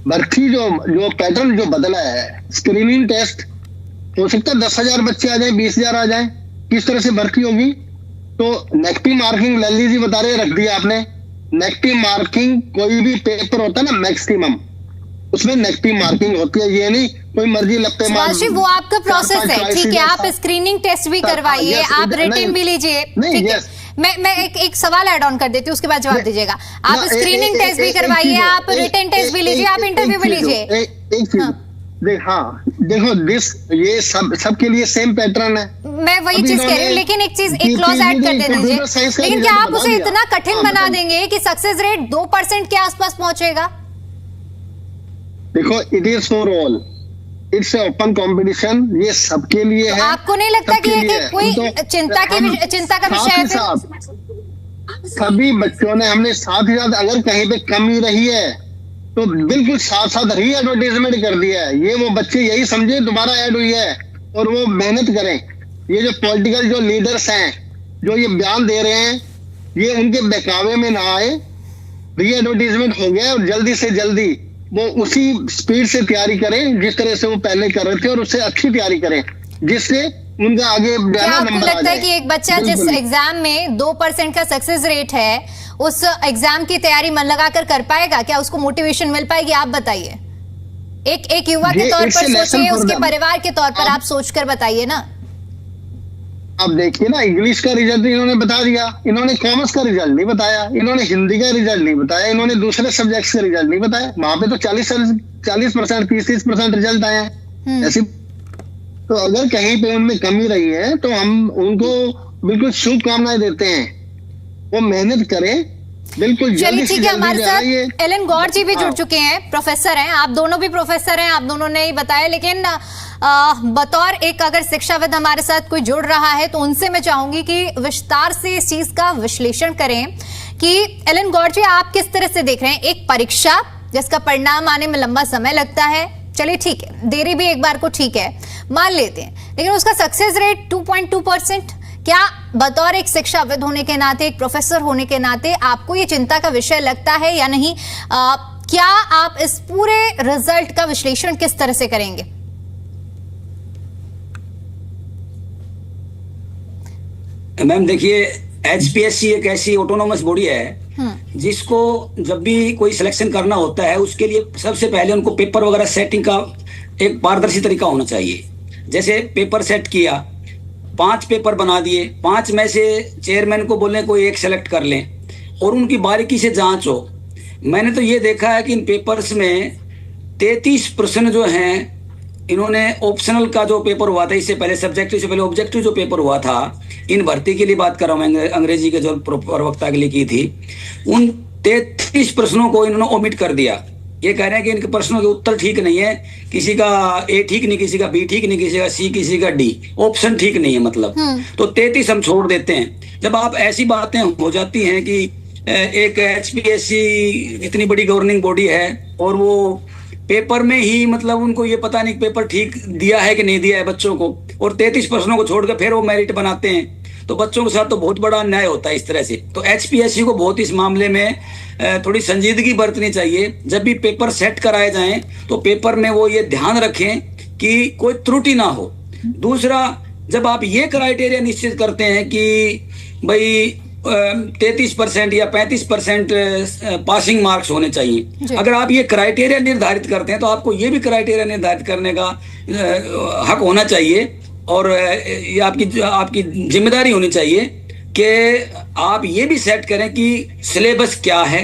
भर्ती जो पैटर्न जो बदला है, स्क्रीनिंग टेस्ट, हो सकता है 10,000 बच्चे आ जाए, 20,000 आ जाए, किस तरह से भर्ती होगी। तो नेगेटिव मार्किंग लल्ली जी बता रहे, रख दिया आपने। नेगेटिव मार्किंग कोई भी पेपर होता है ना मैक्सिमम, उसमें नेगेटिव मार्किंग होती है। ये नहीं कोई मर्जी लगते मार, वो आपका प्रोसेस है, ठीक है। आप स्क्रीनिंग टेस्ट भी करवाइए, आप रिटन भी लीजिए, ठीक है। मैं एक सवाल ऐड ऑन कर देती हूँ, उसके बाद जवाब दीजिएगा। आप स्क्रीनिंग टेस्ट भी करवाइए, आप रिटन टेस्ट भी लीजिए, आप इंटरव्यू भी लीजिए। देखो ये सबके लिए सेम पैटर्न है। मैं वही चीज कह रही हूँ, लेकिन एक चीज, एक क्लॉज ऐड कर दे दीजिए। लेकिन क्या आप उसे इतना कठिन बना देंगे कि सक्सेस रेट 2% के आसपास पहुंचेगा? देखो, it is for all, it's open competition, ये सबके लिए है। आपको नहीं लगता कि ये कोई चिंता का विषय है? सभी बच्चों ने, हमने साथ ही साथ अगर कहीं पे कमी रही है तो बिल्कुल साथ साथ री एडवर्टाइजमेंट कर दिया है। ये वो बच्चे यही समझे दोबारा ऐड हुई है और वो मेहनत करें। ये जो पॉलिटिकल जो लीडर्स हैं जो ये बयान दे रहे हैं, ये उनके बहकावे में ना आए। री एडवर्टाइजमेंट हो गया और जल्दी से जल्दी वो उसी स्पीड से तैयारी करें जिस तरह से वो पहले कर रहे थे, और उससे अच्छी तैयारी करें जिससे उनका आगे क्या आपको लगता है कि एक बच्चा जिस एग्जाम में 2% का सक्सेस रेट है, उस एग्जाम की तैयारी मन लगाकर कर पाएगा? क्या उसको मोटिवेशन मिल पाएगी? आप बताइए। एक युवा के तौर पर सोचिए, उसके परिवार के तौर पर आप सोचकर बताइए ना। अब देखिए ना, इंग्लिश का रिजल्ट इन्होंने बता दिया, इन्होंने कॉमर्स का रिजल्ट नहीं बताया, इन्होंने हिंदी का रिजल्ट नहीं बताया, इन्होंने दूसरे सब्जेक्ट्स का रिजल्ट नहीं बताया। वहां पे तो 40%, 30% रिजल्ट आए हैं। ऐसी तो अगर कहीं पे उनमें कमी रही है तो हम उनको बिल्कुल शुभकामनाएं देते हैं, वो मेहनत करें बिल्कुल। चलिए ठीक है, हमारे साथ एलन गौर जी भी जुड़ चुके हैं, प्रोफेसर हैं। आप दोनों भी प्रोफेसर हैं, आप दोनों ने ही बताया। लेकिन बतौर एक अगर शिक्षाविद हमारे साथ कोई जुड़ रहा है तो उनसे मैं चाहूंगी कि विस्तार से इस चीज का विश्लेषण करें कि एलन गौर जी, आप किस तरह से देख रहे हैं एक परीक्षा जिसका परिणाम आने में लंबा समय लगता है। चलिए ठीक है, देरी भी एक बार को ठीक है, मान लेते हैं, लेकिन उसका सक्सेस रेट 2.2%। क्या बतौर एक शिक्षाविद होने के नाते, एक प्रोफेसर होने के नाते आपको ये चिंता का विषय लगता है या नहीं? क्या आप इस पूरे रिजल्ट का विश्लेषण किस तरह से करेंगे? मैम देखिए, HPSC एक ऐसी ऑटोनोमस बॉडी है जिसको जब भी कोई सिलेक्शन करना होता है उसके लिए सबसे पहले उनको पेपर वगैरह सेटिंग का एक पारदर्शी तरीका होना चाहिए। जैसे पेपर सेट किया, 5 पेपर बना दिए, 5 में से चेयरमैन को बोले कोई एक सेलेक्ट कर लें और उनकी बारीकी से जांच हो। मैंने तो ये देखा है कि इन पेपर्स में 33 प्रश्न जो हैं, इन्होंने ऑप्शनल का जो पेपर हुआ था, इससे पहले सब्जेक्टिव से पहले ऑब्जेक्टिव जो पेपर हुआ था, इन भर्ती के लिए बात कर रहा हूँ मैं, अंग्रेजी के जो प्रवक्ता के लिए की थी, उन 33 प्रश्नों को इन्होंने ओमिट कर दिया। ये कह रहे हैं कि इनके प्रश्नों के उत्तर ठीक नहीं है, किसी का A ठीक नहीं, किसी का B ठीक नहीं, किसी का C, किसी का D, ऑप्शन ठीक नहीं है मतलब। तो 33 हम छोड़ देते हैं। जब आप ऐसी बातें हो जाती हैं कि एक HPSC इतनी बड़ी गवर्निंग बॉडी है और वो पेपर में ही मतलब उनको ये पता नहीं पेपर ठीक दिया है कि नहीं दिया है बच्चों को, और 33 प्रश्नों को छोड़कर फिर वो मेरिट बनाते हैं, तो बच्चों के साथ तो बहुत बड़ा अन्याय होता है इस तरह से। तो HPSC को बहुत इस मामले में थोड़ी संजीदगी बरतनी चाहिए। जब भी पेपर सेट कराए जाएं तो पेपर में वो ये ध्यान रखें कि कोई त्रुटि ना हो। दूसरा, जब आप ये क्राइटेरिया निश्चित करते हैं कि भाई 33% या 35% पासिंग मार्क्स होने चाहिए, अगर आप ये क्राइटेरिया निर्धारित करते हैं तो आपको ये भी क्राइटेरिया निर्धारित करने का हक होना चाहिए और ये आपकी जिम्मेदारी होनी चाहिए कि आप ये भी सेट करें कि सिलेबस क्या है,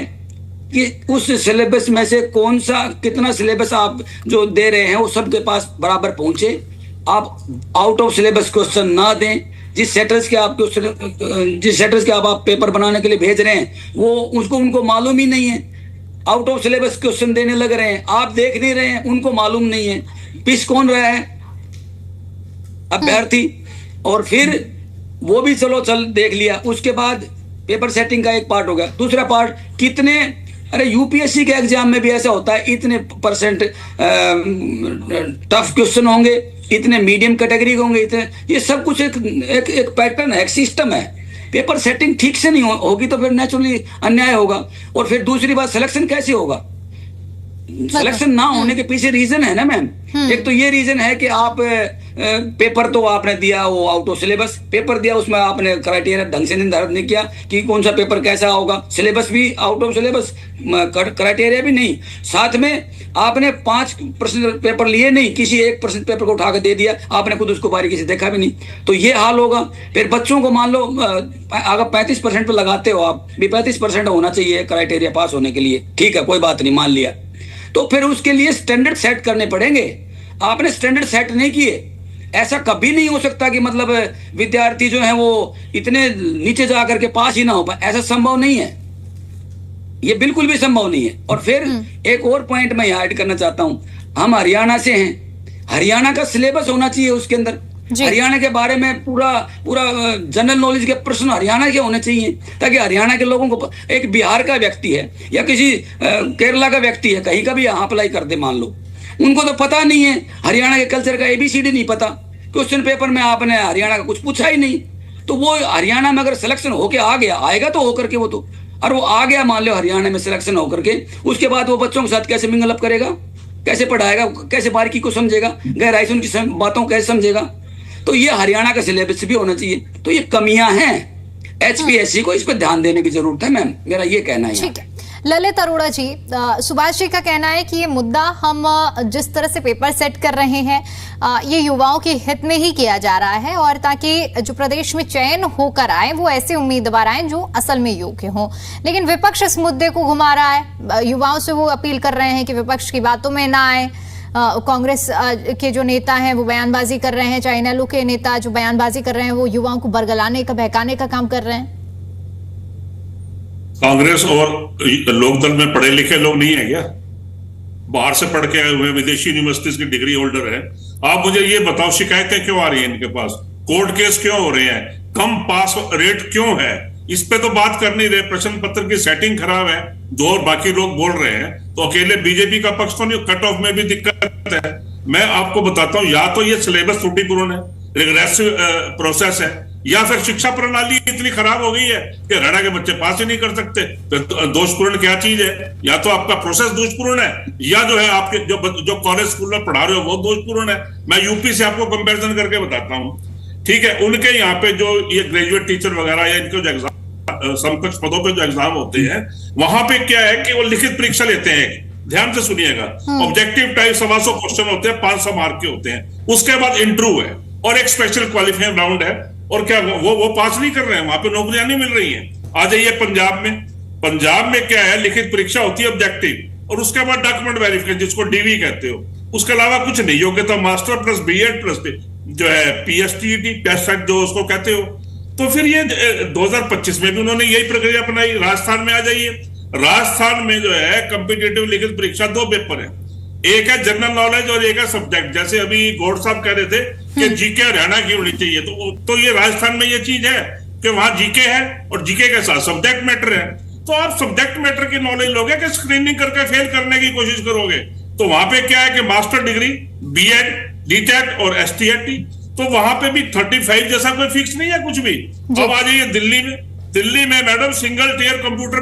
कि उस सिलेबस में से कौन सा कितना सिलेबस आप जो दे रहे हैं वो सबके पास बराबर पहुंचे। आप आउट ऑफ सिलेबस क्वेश्चन ना दें। जिस सेटर्स के आप पेपर बनाने के लिए भेज रहे हैं वो उनको मालूम ही नहीं है, आउट ऑफ सिलेबस क्वेश्चन देने लग रहे हैं, आप देख नहीं रहे हैं, उनको मालूम नहीं है। पिस कौन रहा है? अभ्यर्थी। और फिर वो भी चलो देख लिया, उसके बाद पेपर सेटिंग का एक पार्ट हो गया। दूसरा पार्ट कितने, अरे यूपीएससी के एग्जाम में भी ऐसा होता है, इतने परसेंट टफ क्वेश्चन होंगे, इतने मीडियम कैटेगरी के होंगे, इतने, ये सब कुछ एक पैटर्न है, एक सिस्टम है। पेपर सेटिंग ठीक से नहीं होगी तो फिर नेचुरली अन्याय होगा। और फिर दूसरी बात, सिलेक्शन कैसे होगा? सिलेक्शन ना होने के पीछे रीजन है ना मैम। एक तो ये रीजन है कि आप पेपर तो आपने दिया वो आउट ऑफ सिलेबस पेपर दिया, उसमें आपने क्राइटेरिया ढंग से निर्धारित नहीं किया कि कौन सा पेपर कैसा होगा, सिलेबस भी आउट ऑफ सिलेबस, क्राइटेरिया भी नहीं, साथ में आपने 5% पेपर लिए नहीं, किसी 1% पेपर को उठा के दे दिया, आपने खुद उसको बारीकी से देखा भी नहीं, तो ये हाल होगा। फिर बच्चों को मान लो अगर 35% पे लगाते हो आप भी, 35% होना चाहिए क्राइटेरिया पास होने के लिए, ठीक है कोई बात नहीं, मान लिया, तो फिर उसके लिए स्टैंडर्ड सेट करने पड़ेंगे। आपने स्टैंडर्ड सेट नहीं किए, ऐसा कभी नहीं हो सकता कि मतलब विद्यार्थी जो है वो इतने नीचे जा करके पास ही ना हो पाए, ऐसा संभव नहीं है, ये बिल्कुल भी संभव नहीं है। और फिर एक और पॉइंट मैं यहाँ ऐड करना चाहता हूँ, हम हरियाणा से हैं, हरियाणा का सिलेबस होना चाहिए उसके अंदर, हरियाणा के बारे में पूरा जनरल नॉलेज के प्रश्न हरियाणा के होने चाहिए, ताकि हरियाणा के लोगों को, एक बिहार का व्यक्ति है या किसी केरला का व्यक्ति है, कहीं का भी यहाँ अप्लाई कर दे मान लो, उनको तो पता नहीं है हरियाणा के कल्चर का, ABCD नहीं पता, क्वेश्चन पेपर में आपने हरियाणा का कुछ पूछा ही नहीं, तो वो हरियाणा में अगर सिलेक्शन होके आ गया, आएगा तो होकर के वो तो, और वो आ गया मान लो हरियाणा में सिलेक्शन होकर के, उसके बाद वो बच्चों के साथ कैसे मिंगल अप करेगा, कैसे पढ़ाएगा, कैसे बारीकी को समझेगा, गहराई से उनकी बातों को कैसे समझेगा। तो ये हरियाणा का सिलेबस भी होना चाहिए। तो ये कमियां हैं, HPSC को इस पर ध्यान देने की जरूरत है मैम, मेरा ये कहना है। ठीक है ललित अरोड़ा जी, सुभाष जी का कहना है कि ये मुद्दा हम जिस तरह से पेपर सेट कर रहे हैं ये युवाओं के हित में ही किया जा रहा है, और ताकि जो प्रदेश में चयन होकर आए वो ऐसे उम्मीदवार आए जो असल में योग्य हों। लेकिन विपक्ष इस मुद्दे को घुमा रहा है, युवाओं से वो अपील कर रहे हैं कि विपक्ष की बातों में ना आए। कांग्रेस के जो नेता हैं वो बयानबाजी कर रहे हैं, चाहे इनेलो के नेता जो बयानबाजी कर रहे हैं वो युवाओं को बरगलाने का, बहकाने का काम कर रहे हैं। कांग्रेस और लोकदल में पढ़े लिखे लोग नहीं है क्या? बाहर से पढ़ के आए हुए विदेशी यूनिवर्सिटीज की डिग्री होल्डर है। आप मुझे ये बताओ शिकायतें क्यों आ रही हैं इनके पास, कोर्ट केस क्यों हो रहे हैं, कम पास रेट क्यों है, इस पे तो बात कर नहीं रहे। प्रश्न पत्र की सेटिंग खराब है जो और बाकी लोग बोल रहे हैं, तो अकेले बीजेपी का पक्ष तो नहीं, कट ऑफ में भी दिक्कत है। मैं आपको बताता हूं, या तो ये सिलेबस त्रुटिपूर्ण है, रिग्रेसिव प्रोसेस है, या फिर शिक्षा प्रणाली इतनी खराब हो गई है कि हरियाणा के बच्चे पास ही नहीं कर सकते। फिर दोषपूर्ण क्या चीज है? या तो आपका प्रोसेस दोषपूर्ण है, या जो है आपके जो कॉलेज स्कूल में पढ़ा रहे हो वो दोषपूर्ण है। मैं यूपी से आपको कंपैरिजन करके बताता हूँ, ठीक है। उनके यहाँ पे जो ये ग्रेजुएट टीचर वगैरह या इनके जो एग्जाम समकक्ष पदों पे जो एग्जाम होते हैं, वहां पे क्या है कि वो लिखित परीक्षा लेते हैं। ध्यान से सुनिएगा, ऑब्जेक्टिव टाइप 125 क्वेश्चन होते हैं, 500 मार्क के होते हैं। उसके बाद इंटरव्यू है और एक स्पेशल क्वालिफाइंग राउंड है। और क्या वो पास नहीं कर रहे हैं, वहां पे नौकरियां नहीं मिल रही हैं। आ जाइए पंजाब में क्या है, लिखित परीक्षा होती है ऑब्जेक्टिव, और उसके बाद डॉक्यूमेंट वेरिफिकेशन जिसको DV कहते हो, उसके अलावा कुछ नहीं। योग्यता मास्टर प्लस B.Ed प्लस जो है PSTET टेस्ट जो उसको कहते हो। तो फिर ये 2025 में भी उन्होंने यही प्रक्रिया अपनाई। राजस्थान में आ जाइए, राजस्थान में जो है कॉम्पिटिटिव लिखित परीक्षा 2 पेपर है, एक है जनरल नॉलेज और एक है सब्जेक्ट। जैसे अभी गौड़ साहब कह रहे थे कि जीके हरियाणा की होनी चाहिए, तो ये राजस्थान में ये चीज है कि वहां जीके है और जीके के साथ सब्जेक्ट मैटर है। तो आप सब्जेक्ट मैटर की नॉलेज लोगे कि स्क्रीनिंग करके फेल करने की कोशिश करोगे? तो वहां पे क्या है कि मास्टर डिग्री, B.Ed, D.Tet और STET, तो वहां पे भी 35 जैसा कोई फिक्स नहीं है कुछ भी। अब आ जाइए दिल्ली में madam single tier computer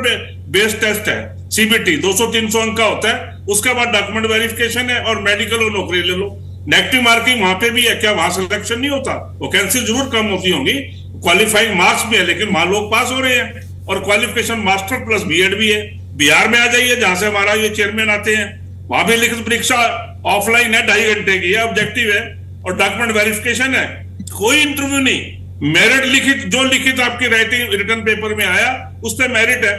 based test है, CBT 200-300 अंक का होता है। उसके बाद डॉक्यूमेंट वेरिफिकेशन है और मेडिकल और नौकरी ले लो। नेगेटिव मार्किंग वहां पे भी है, क्या वहां सिलेक्शन नहीं होता? वैकेंसी जरूर कम होती होंगी, क्वालिफाइंग मार्क्स भी है, लेकिन वहां लोग पास हो रहे हैं। और क्वालिफिकेशन मास्टर प्लस B.Ed भी है। बिहार में आ जाइए जहां से हमारा ये चेयरमैन आते हैं, वहां भी लिखित परीक्षा ऑफलाइन है, 2.5 घंटे की है, ऑब्जेक्टिव है और डॉक्यूमेंट वेरिफिकेशन है, कोई इंटरव्यू नहीं। मेरिट लिखित, जो लिखित आपकी राइटिंग रिटर्न पेपर में आया उस पर मेरिट है।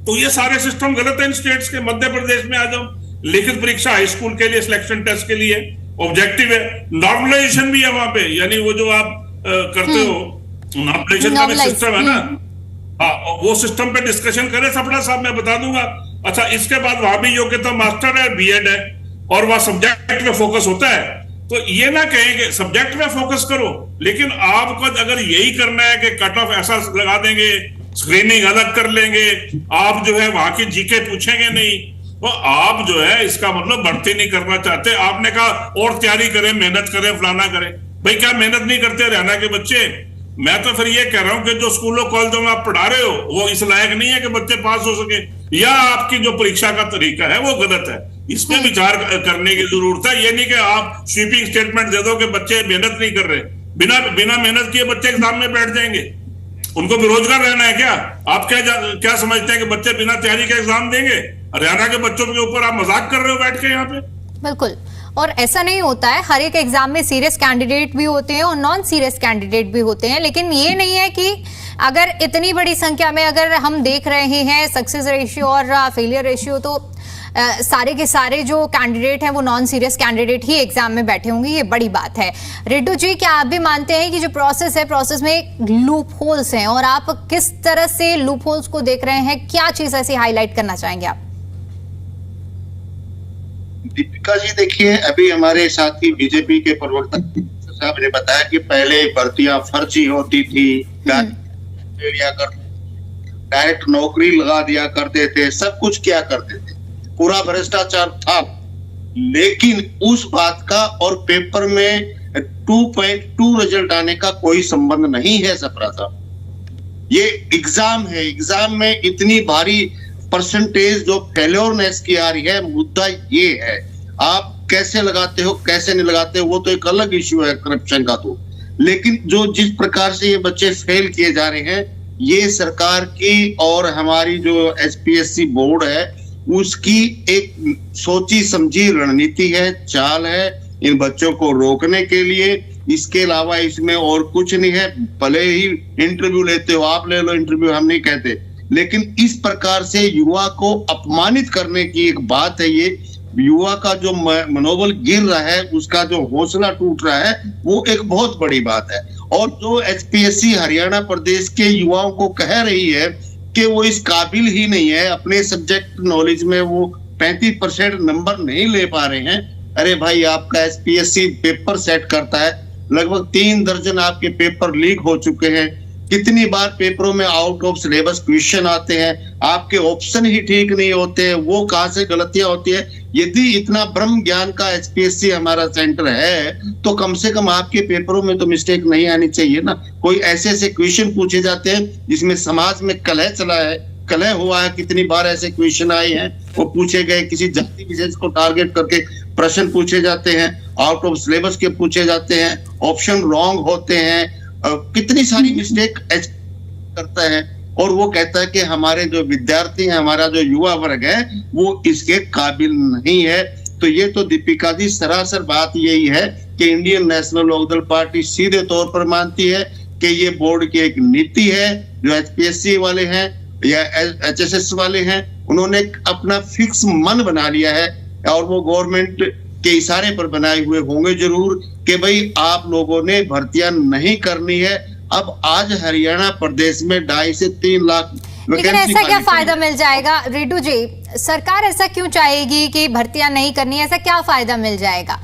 तो ये सारे सिस्टम गलत है इन स्टेट्स के। मध्य प्रदेश में आ जाओ, लिखित परीक्षा हाई स्कूल के लिए, सिलेक्शन टेस्ट के लिए ऑब्जेक्टिव है, नॉर्मलाइजेशन भी है वहां पे, यानी वो जो आप करते हो नॉर्मलाइजेशन का भी सिस्टम है ना, हाँ, वो सिस्टम पे डिस्कशन करें सपना साहब, मैं बता दूंगा। अच्छा, इसके बाद वहां भी योग्यता मास्टर है, बीएड है, और वहां सब्जेक्ट पे फोकस होता है। तो ये ना कहें कि सब्जेक्ट पे फोकस करो, लेकिन आपको अगर यही करना है कि कट ऑफ ऐसा लगा देंगे, स्क्रीनिंग अलग कर लेंगे, आप जो है वहां की जीके पूछेंगे नहीं, तो आप जो है इसका मतलब भर्ती नहीं करना चाहते। आपने कहा और तैयारी करें, मेहनत करें, फलाना करें, भाई क्या मेहनत नहीं करते हरियाणा के बच्चे? मैं तो फिर ये कह रहा हूं कि जो स्कूलों कॉलेजों में आप पढ़ा रहे हो वो इस लायक नहीं है कि बच्चे पास हो सके, या आपकी जो परीक्षा का तरीका है वो गलत है। इसमें विचार करने की जरूरत है। ये नहीं कि आप स्वीपिंग स्टेटमेंट दे दो कि बच्चे मेहनत नहीं कर रहे, बिना मेहनत किए बच्चे एग्जाम में बैठ जाएंगे। उनको बेरोजगार रहना है क्या? आप क्या समझते हैं कि बच्चे बिना तैयारी के एग्जाम देंगे? हरियाणा के बच्चों के ऊपर आप मजाक कर रहे हो बैठ के यहाँ पे। बिल्कुल, और ऐसा नहीं होता है। हर एक एग्जाम में सीरियस कैंडिडेट भी होते हैं और नॉन सीरियस कैंडिडेट भी होते हैं, लेकिन ये नहीं है कि अगर इतनी बड़ी संख्या में अगर हम देख रहे हैं सक्सेस रेशियो और फेलियर रेशियो, तो सारे के सारे जो कैंडिडेट हैं वो नॉन सीरियस कैंडिडेट ही एग्जाम में बैठे होंगे, ये बड़ी बात है। रिड्डू जी, क्या आप भी मानते हैं कि जो प्रोसेस है, प्रोसेस में लूप होल्स हैं, और आप किस तरह से लूप होल्स को देख रहे हैं? क्या चीज ऐसी हाईलाइट करना चाहेंगे आप? दीपिका जी, देखिए, अभी हमारे साथी बीजेपी के प्रवक्ता साहब ने बताया कि पहले भर्तियां फर्जी होती थी, डायरेक्ट नौकरी लगा दिया करते थे, सब कुछ किया करते थे, पूरा भ्रष्टाचार था। लेकिन उस बात का और पेपर में 2.2 रिजल्ट आने का कोई संबंध नहीं है सपरा साहब। ये एग्जाम है, एग्जाम में इतनी भारी परसेंटेज जो फेल्योरनेस की आ रही है, मुद्दा ये है। आप कैसे लगाते हो, कैसे नहीं लगाते हो, वो तो एक अलग इश्यू है करप्शन का। तो लेकिन जो जिस प्रकार से ये बच्चे फेल किए जा रहे हैं, ये सरकार की और हमारी जो एचपीएससी बोर्ड है उसकी एक सोची समझी रणनीति है, चाल है इन बच्चों को रोकने के लिए। इसके अलावा इसमें और कुछ नहीं है। भले ही इंटरव्यू लेते हो, आप ले लो इंटरव्यू, हम नहीं कहते, लेकिन इस प्रकार से युवा को अपमानित करने की एक बात है। ये युवा का जो मनोबल गिर रहा है, उसका जो हौसला टूट रहा है, वो एक बहुत बड़ी बात है। और जो एचपीएससी हरियाणा प्रदेश के युवाओं को कह रही है कि वो इस काबिल ही नहीं है, अपने सब्जेक्ट नॉलेज में वो 35% नंबर नहीं ले पा रहे हैं। अरे भाई, आपका एचपीएससी पेपर सेट करता है, लगभग 3 दर्जन आपके पेपर लीक हो चुके हैं। कितनी बार पेपरों में आउट ऑफ सिलेबस क्वेश्चन आते हैं, आपके ऑप्शन ही ठीक नहीं होते हैं, वो कहां से गलतियां होती है। यदि इतना ब्रह्म ज्ञान का एचपीएससी हमारा सेंटर है, तो कम से कम आपके पेपरों में तो मिस्टेक नहीं आनी चाहिए ना। कोई ऐसे ऐसे क्वेश्चन पूछे जाते हैं जिसमें समाज में कलह चला है, कलह हुआ है, कितनी बार ऐसे क्वेश्चन आए हैं, वो पूछे गए, किसी जाति विशेष को टारगेट करके प्रश्न पूछे जाते हैं, आउट ऑफ सिलेबस के पूछे जाते हैं, ऑप्शन रॉन्ग होते हैं, कितनी सारी मिस्टेक करता है। और वो कहता है कि हमारे जो विद्यार्थी हैं, हमारा जो युवा वर्ग है, वो इसके काबिल नहीं है। तो ये तो दीपिका जी सरासर बात यही है कि इंडियन नेशनल लोकदल पार्टी सीधे तौर पर मानती है कि ये बोर्ड की एक नीति है। जो एचपीएससी वाले हैं या एचएसएस वाले हैं, उन्होंने अपना फिक्स मन बना लिया है, और वो गवर्नमेंट के इशारे पर बनाए हुए होंगे जरूर कि भाई आप लोगों ने भर्तियां नहीं करनी है। अब आज हरियाणा प्रदेश में 2.5 से 3 लाख, लेकिन ऐसा क्या फायदा मिल जाएगा रिड्डू जी? सरकार ऐसा क्यों चाहेगी कि भर्तियां नहीं करनी? ऐसा क्या फायदा मिल जाएगा?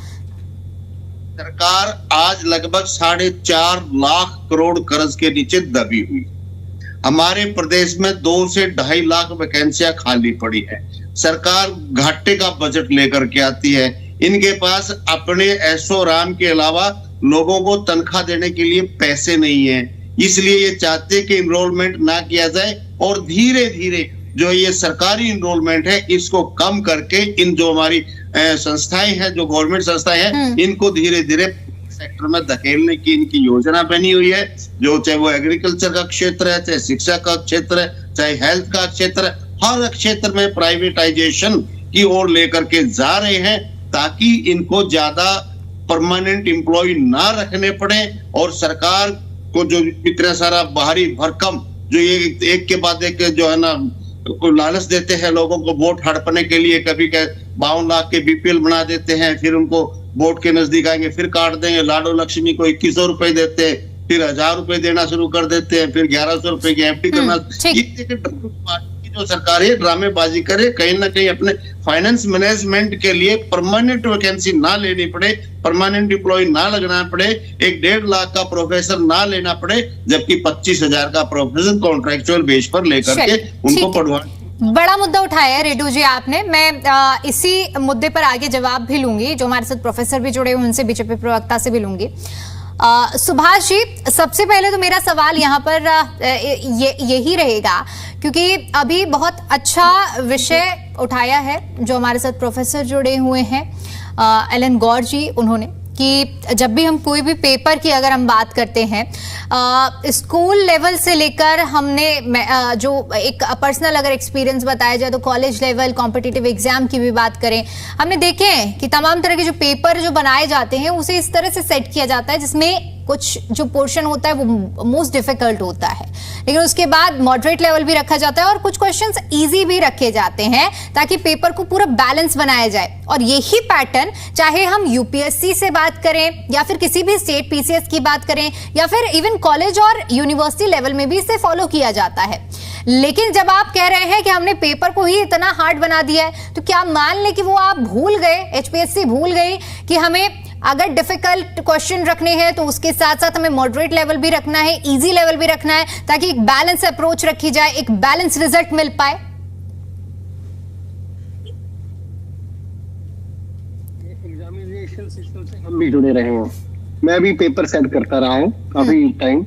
सरकार आज लगभग 4.5 लाख करोड़ कर्ज के नीचे दबी हुई। हमारे प्रदेश में 2 से 2.5 लाख वैकेंसियां खाली पड़ी है। सरकार घाटे का बजट लेकर के आती है। इनके पास अपने ऐशो आराम के अलावा लोगों को तनख्वाह देने के लिए पैसे नहीं है, इसलिए ये चाहते कि इनरोलमेंट ना किया जाए, और धीरे धीरे जो ये सरकारी इनरोलमेंट है इसको कम करके इन जो हमारी संस्थाएं हैं, जो गवर्नमेंट संस्थाएं हैं, इनको धीरे धीरे सेक्टर में धकेलने की इनकी योजना बनी हुई है। जो चाहे वो एग्रीकल्चर का क्षेत्र है, चाहे शिक्षा का क्षेत्र है, चाहे हेल्थ का क्षेत्र है, हर क्षेत्र में प्राइवेटाइजेशन की ओर लेकर के जा रहे हैं, ताकि इनको ज्यादा परमानेंट एम्प्लॉय ना रखने पड़े, और सरकार को जो इतना सारा बाहरी भरकम जो ये एक के बाद एक जो है ना लालच देते हैं लोगों को वोट हड़पने के लिए। कभी 52 लाख के बीपीएल बना देते हैं, फिर उनको वोट के नजदीक आएंगे फिर काट देंगे। लाडो लक्ष्मी को 2100 रुपए देते हैं, फिर 1000 रुपए देना शुरू कर देते हैं, फिर 1100 रुपए की एफडी करना। ये जो सरकार है ड्रामेबाजी करे, कहीं ना कहीं अपने फाइनेंस मैनेजमेंट के लिए परमानेंट वैकेंसी ना लेनी पड़े, परमानेंट एम्प्लॉय ना लगना पड़े, 1.5 लाख का प्रोफेसर ना लेना पड़े, जबकि 25,000 का प्रोफेसर कॉन्ट्रेक्चुअल बेस पर लेकर के उनको पढ़वा। बड़ा मुद्दा उठाया है रेड्डू जी आपने। मैं इसी मुद्दे पर आगे जवाब भी लूंगी, जो हमारे साथ प्रोफेसर भी जुड़े हुए उनसे, बीजेपी प्रवक्ता से भी लूंगी। सुभाष जी, सबसे पहले तो मेरा सवाल यहाँ पर यही रहेगा, क्योंकि अभी बहुत अच्छा विषय उठाया है जो हमारे साथ प्रोफेसर जुड़े हुए हैं एलन गौर जी, उन्होंने कि जब भी हम कोई भी पेपर की अगर हम बात करते हैं स्कूल लेवल से लेकर, हमने जो एक पर्सनल अगर एक्सपीरियंस बताया जाए तो कॉलेज लेवल कॉम्पिटिटिव एग्जाम की भी बात करें, हमने देखे हैं कि तमाम तरह के जो पेपर जो बनाए जाते हैं उसे इस तरह से सेट किया जाता है जिसमें कुछ जो पोर्शन होता है वो मोस्ट डिफिकल्ट होता है, लेकिन उसके बाद मॉडरेट लेवल भी रखा जाता है और कुछ क्वेश्चंस इजी भी रखे जाते हैं ताकि पेपर को पूरा बैलेंस बनाया जाए। और यही पैटर्न चाहे हम यूपीएससी से बात करें या फिर किसी भी स्टेट पीसीएस की बात करें या फिर इवन कॉलेज और यूनिवर्सिटी लेवल में भी इसे फॉलो किया जाता है। लेकिन जब आप कह रहे हैं कि हमने पेपर को ही इतना हार्ड बना दिया है, तो क्या मान लें कि वो आप भूल गए, एचपीएससी भूल गई कि हमें अगर डिफिकल्ट क्वेश्चन रखने हैं तो उसके साथ साथ हमें मॉडरेट लेवल भी रखना है, इजी लेवल भी रखना है, ताकि एक बैलेंस अप्रोच रखी जाए, एक बैलेंस रिजल्ट मिल पाए। एग्जामिनेशन सिस्टम से हम भी जुड़े रहे हैं, मैं भी पेपर सेट करता रहा हूं काफी टाइम।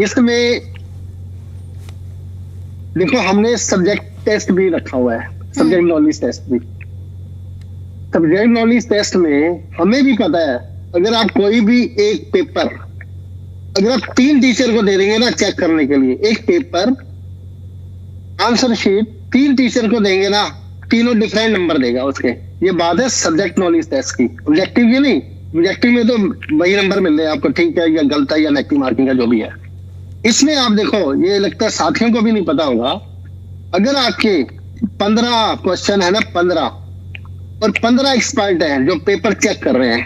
इसमें देखो हमने सब्जेक्ट टेस्ट भी रखा हुआ है, सब्जेक्ट नॉलेज टेस्ट भी। सब्जेक्ट नॉलेज टेस्ट में हमें भी पता है, अगर आप कोई भी एक पेपर अगर आप 3 टीचर को दे देंगे ना चेक करने के लिए, एक पेपर आंसर शीट 3 टीचर को देंगे ना, तीनों डिफरेंट नंबर देगा उसके। ये बात है सब्जेक्ट नॉलेज टेस्ट की। ऑब्जेक्टिव की नहीं, ऑब्जेक्टिव में तो वही नंबर मिल रहे हैं आपको, ठीक है, या गलत है या नेगेटिव मार्किंग का जो भी है। इसमें आप देखो, ये लगता है साथियों को भी नहीं पता होगा, अगर आपके 15 क्वेश्चन है ना, 15 और 15 एक्सपर्ट हैं जो पेपर चेक कर रहे हैं,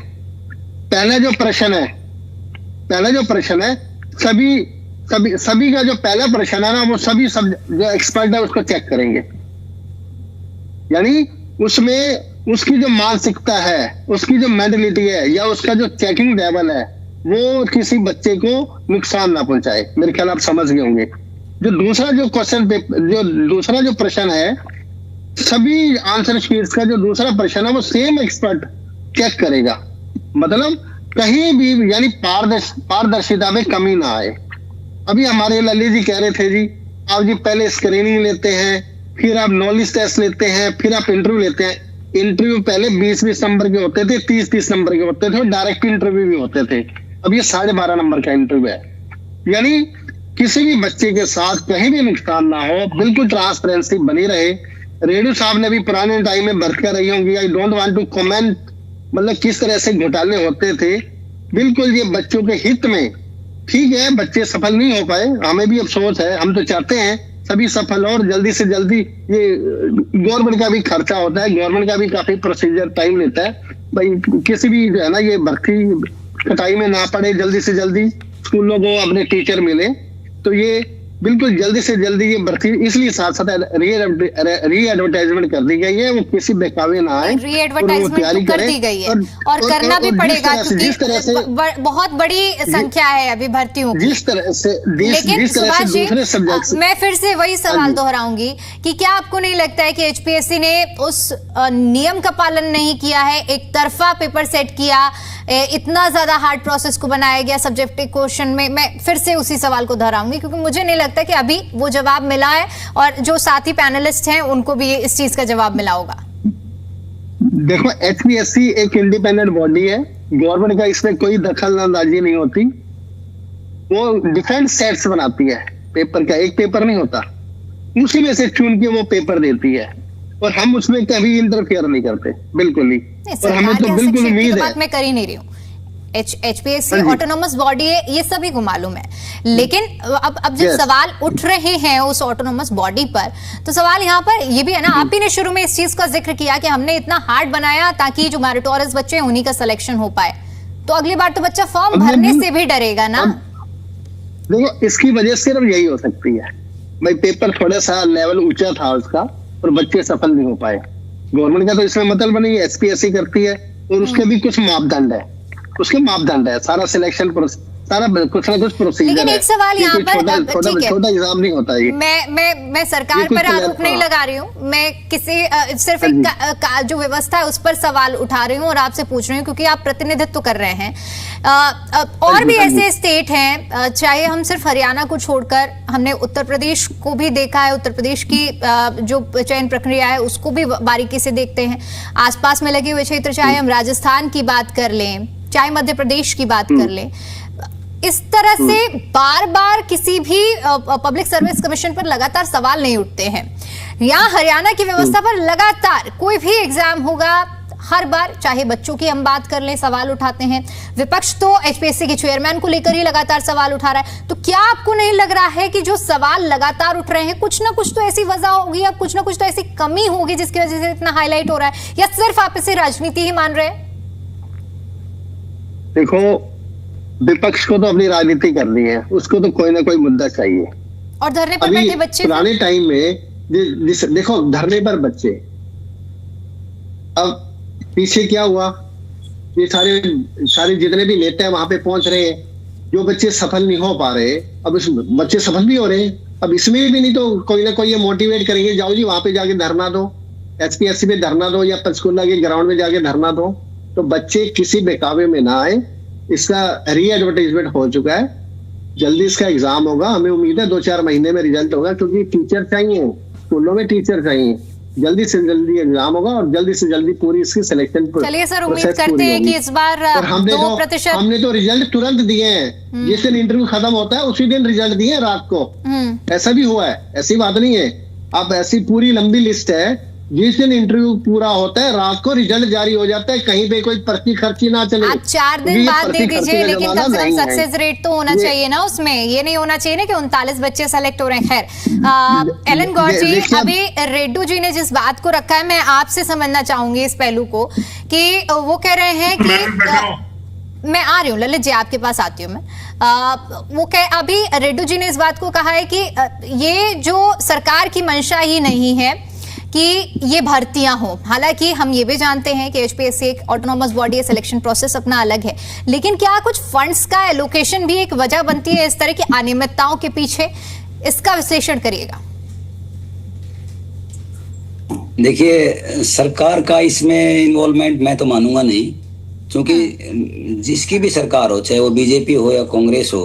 पहला जो प्रश्न है सभी का जो पहला प्रश्न है ना, वो सभी सब जो एक्सपर्ट है उसको चेक करेंगे। यानी उसमें उसकी जो मानसिकता है, उसकी जो मेंटलिटी है या उसका जो चेकिंग लेवल है, वो किसी बच्चे को नुकसान ना पहुंचाए। मेरे ख्याल आप समझ गए होंगे। जो दूसरा जो प्रश्न है, सभी आंसर शीट्स का जो दूसरा प्रश्न है वो सेम एक्सपर्ट चेक करेगा, मतलब कहीं भी यानी पारदर्शिता में कमी ना आए। अभी हमारे ललित जी कह रहे थे जी, आप जी पहले स्क्रीनिंग लेते हैं, फिर आप नॉलेज टेस्ट लेते हैं, फिर आप इंटरव्यू लेते हैं। इंटरव्यू पहले 20-20 नंबर के होते थे, 30-30 नंबर के होते थे, और डायरेक्ट इंटरव्यू भी होते थे। अब ये 12.5 नंबर का इंटरव्यू है। यानी किसी भी बच्चे के साथ कहीं भी नुकसान ना हो, बिल्कुल ट्रांसपेरेंसी बनी रहे। रेड्डू साहब ने भी पुराने टाइम में बरकर रही होंगी, I don't want to comment, मतलब किस तरह से घोटाले होते थे। बिल्कुल ये बच्चों के हित में, ठीक है बच्चे सफल नहीं हो पाए, हमें भी अफसोस है, हम तो चाहते हैं सभी सफल और जल्दी से जल्दी। ये गवर्नमेंट का भी खर्चा होता है, गवर्नमेंट का भी काफी प्रोसीजर टाइम लेता है भाई, किसी भी जो है ना ये भर्ती कटाई में ना पड़े, जल्दी से जल्दी स्कूलों को अपने टीचर मिले। तो ये बिल्कुल जल्दी से जल्दी ये भर्ती इसलिए साथ साथ री एडवर्टाइजमेंट कर दी गई है, वो किसी बेकावे ना आए, री एडवर्टाइजमेंट कर दी गई है और करना भी पड़ेगा, क्योंकि बहुत बड़ी संख्या है अभी भर्तियों की। लेकिन सुभाष जी, मैं फिर से वही सवाल दोहराऊंगी कि क्या आपको नहीं लगता है कि एचपीएससी ने उस नियम का पालन नहीं किया है, एक तरफा पेपर सेट किया, इतना ज्यादा हार्ड प्रोसेस को बनाया गया सब्जेक्टिव क्वेश्चन में? मैं फिर से उसी सवाल को दोहराऊंगी क्योंकि मुझे नहीं लगता कि अभी वो जवाब मिला है और जो साथी पैनलिस्ट हैं उनको भी इस चीज का जवाब मिला होगा। देखो एचपीएससी एक इंडिपेंडेंट बॉडी है, गवर्नमेंट का इसमें कोई दखल अंदाजी नहीं होती। वो डिफरेंट सेट्स बनाती है पेपर का, एक पेपर नहीं होता, उसी में से चुन के वो पेपर देती है और हम उसमें कभी इंटरफेयर नहीं करते, बिल्कुल ही। और हमें तो बिल्कुल उम्मीद है, मैं कर ही नहीं रही हूँ, HPSC ऑटोनोमस बॉडी है, ये सभी को मालूम है, लेकिन अब जब सवाल उठ रहे हैं उस ऑटोनोमस बॉडी पर, तो सवाल यहाँ पर ये भी है ना, आप ही ने शुरू में इस चीज का जिक्र किया कि हमने इतना हार्ड बनाया ताकि जो मेरिटोरियस बच्चे हैं उन्हीं का सिलेक्शन हो पाए, तो अगली बार तो बच्चा फॉर्म भरने से भी डरेगा ना। देखो, इसकी वजह सिर्फ यही हो सकती है भाई, पेपर थोड़ा सा लेवल ऊंचा था उसका और बच्चे सफल नहीं हो पाए। गवर्नमेंट का तो इसमें मतलब नहीं, एसपीएससी करती है और उसके भी कुछ मापदंड है, उसके मापदंड है, सारा सिलेक्शन सारा कुछ ना कुछ प्रोसीजर है। लेकिन एक सवाल यहाँ पर, छोटा एग्जाम नहीं होता ये। मैं सरकार पर आरोप नहीं लगा रही हूँ, मैं किसी सिर्फ एक जो व्यवस्था है उस पर सवाल उठा रही हूँ और आपसे पूछ रही हूँ क्योंकि आप प्रतिनिधित्व कर रहे हैं। और भी ऐसे स्टेट हैं, चाहे हम सिर्फ हरियाणा को छोड़कर, हमने उत्तर प्रदेश को भी देखा है, उत्तर प्रदेश की जो चयन प्रक्रिया है उसको भी बारीकी से देखते हैं, आसपास में लगे हुए क्षेत्र, चाहे हम राजस्थान की बात कर लें, चाहे मध्य प्रदेश की बात कर लें, इस तरह से बार बार किसी भी पब्लिक सर्विस कमीशन पर लगातार सवाल नहीं उठते हैं। यहाँ हरियाणा की व्यवस्था पर लगातार कोई भी एग्जाम होगा, हर बार चाहे बच्चों की हम बात कर लें, सवाल उठाते हैं। विपक्ष तो एचपीएससी के चेयरमैन को लेकर ही लगातार सवाल उठा रहा है। तो क्या आपको नहीं लग रहा है कि जो सवाल लगातार उठ रहे हैं, कुछ ना कुछ तो ऐसी वजह होगी या कुछ ना कुछ तो ऐसी कमी होगी जिसकी वजह से इतना हाईलाइट हो रहा है, या सिर्फ आप इसे राजनीति ही मान रहे हैं? देखो, विपक्ष को तो अपनी राजनीति करनी है, उसको तो कोई ना कोई मुद्दा चाहिए। और धरने पर बैठे बच्चे, पुराने टाइम में देखो, धरने पर बच्चे, अब पीछे क्या हुआ, ये सारे जितने भी नेता हैं वहां पे पहुंच रहे हैं, जो बच्चे सफल नहीं हो पा रहे, अब बच्चे सफल भी हो रहे हैं, अब इसमें भी नहीं तो कोई ना कोई ये मोटिवेट करेंगे, जाओ जी वहां पे जाके धरना दो, एचपीएससी में धरना दो या पंचकुला के ग्राउंड में जाके धरना दो, तो बच्चे किसी बेकाबे में ना आए। इसका री एडवर्टाइजमेंट हो चुका है, जल्दी इसका एग्जाम होगा, हमें उम्मीद है 2-4 महीने में रिजल्ट होगा, क्योंकि टीचर चाहिए, स्कूलों में टीचर चाहिए, जल्दी से जल्दी एग्जाम होगा और जल्दी से जल्दी पूरी इसकी सिलेक्शन। चलिए सर, उम्मीद करते हैं कि इस बार 2% हमने तो रिजल्ट तुरंत दिए हैं, जिस दिन इंटरव्यू खत्म होता है उसी दिन रिजल्ट दिए हैं रात को, ऐसा भी हुआ है, ऐसी बात नहीं है। अब ऐसी पूरी लंबी लिस्ट है, जिस दिन इंटरव्यू पूरा होता है रात को रिजल्ट जारी हो जाता है, कहीं पे कोई पर्ची खर्ची ना चले। आप 4 दिन बाद दे दीजिए, लेकिन कम से कम सक्सेस रेट तो होना चाहिए ना उसमें, ये नहीं होना चाहिए ना कि 39 बच्चे सेलेक्ट हो रहे हैं। खैर, एलन गौर जी, अभी रेड्डू जी ने जिस बात को रखा है, मैं आपसे समझना चाहूंगी इस पहलू को, कि वो कह रहे हैं कि मैं आ रही हूँ ललित जी, आपके पास आती हूँ मैं। वो अभी रेड्डू जी ने इस बात को कहा है कि ये जो सरकार की मंशा ही नहीं है कि ये भर्तियां हो, हालांकि हम ये भी जानते हैं कि एचपीएससी एक ऑटोनॉमस बॉडी है, सिलेक्शन प्रोसेस अपना अलग है, लेकिन क्या कुछ फंड्स का एलोकेशन भी एक वजह बनती है इस तरह की अनियमितताओं के पीछे? इसका विश्लेषण करिएगा। देखिए, सरकार का इसमें इन्वॉल्वमेंट मैं तो मानूंगा नहीं, क्योंकि जिसकी भी सरकार हो, चाहे वो बीजेपी हो या कांग्रेस हो,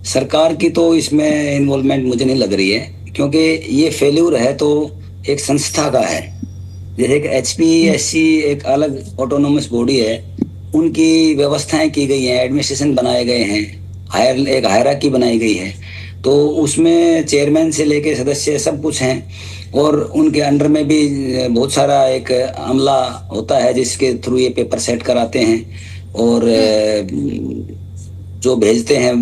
सरकार की तो इसमें इन्वॉल्वमेंट मुझे नहीं लग रही है, क्योंकि ये फेल्यूर है तो एक संस्था का है। जैसे कि एचपीएससी एक अलग ऑटोनोमस बॉडी है, उनकी व्यवस्थाएं की गई हैं, एडमिनिस्ट्रेशन बनाए गए हैं, एक हायरार्की बनाई गई है, तो उसमें चेयरमैन से लेके सदस्य सब कुछ हैं, और उनके अंडर में भी बहुत सारा एक अमला होता है जिसके थ्रू ये पेपर सेट कराते हैं, और जो भेजते हैं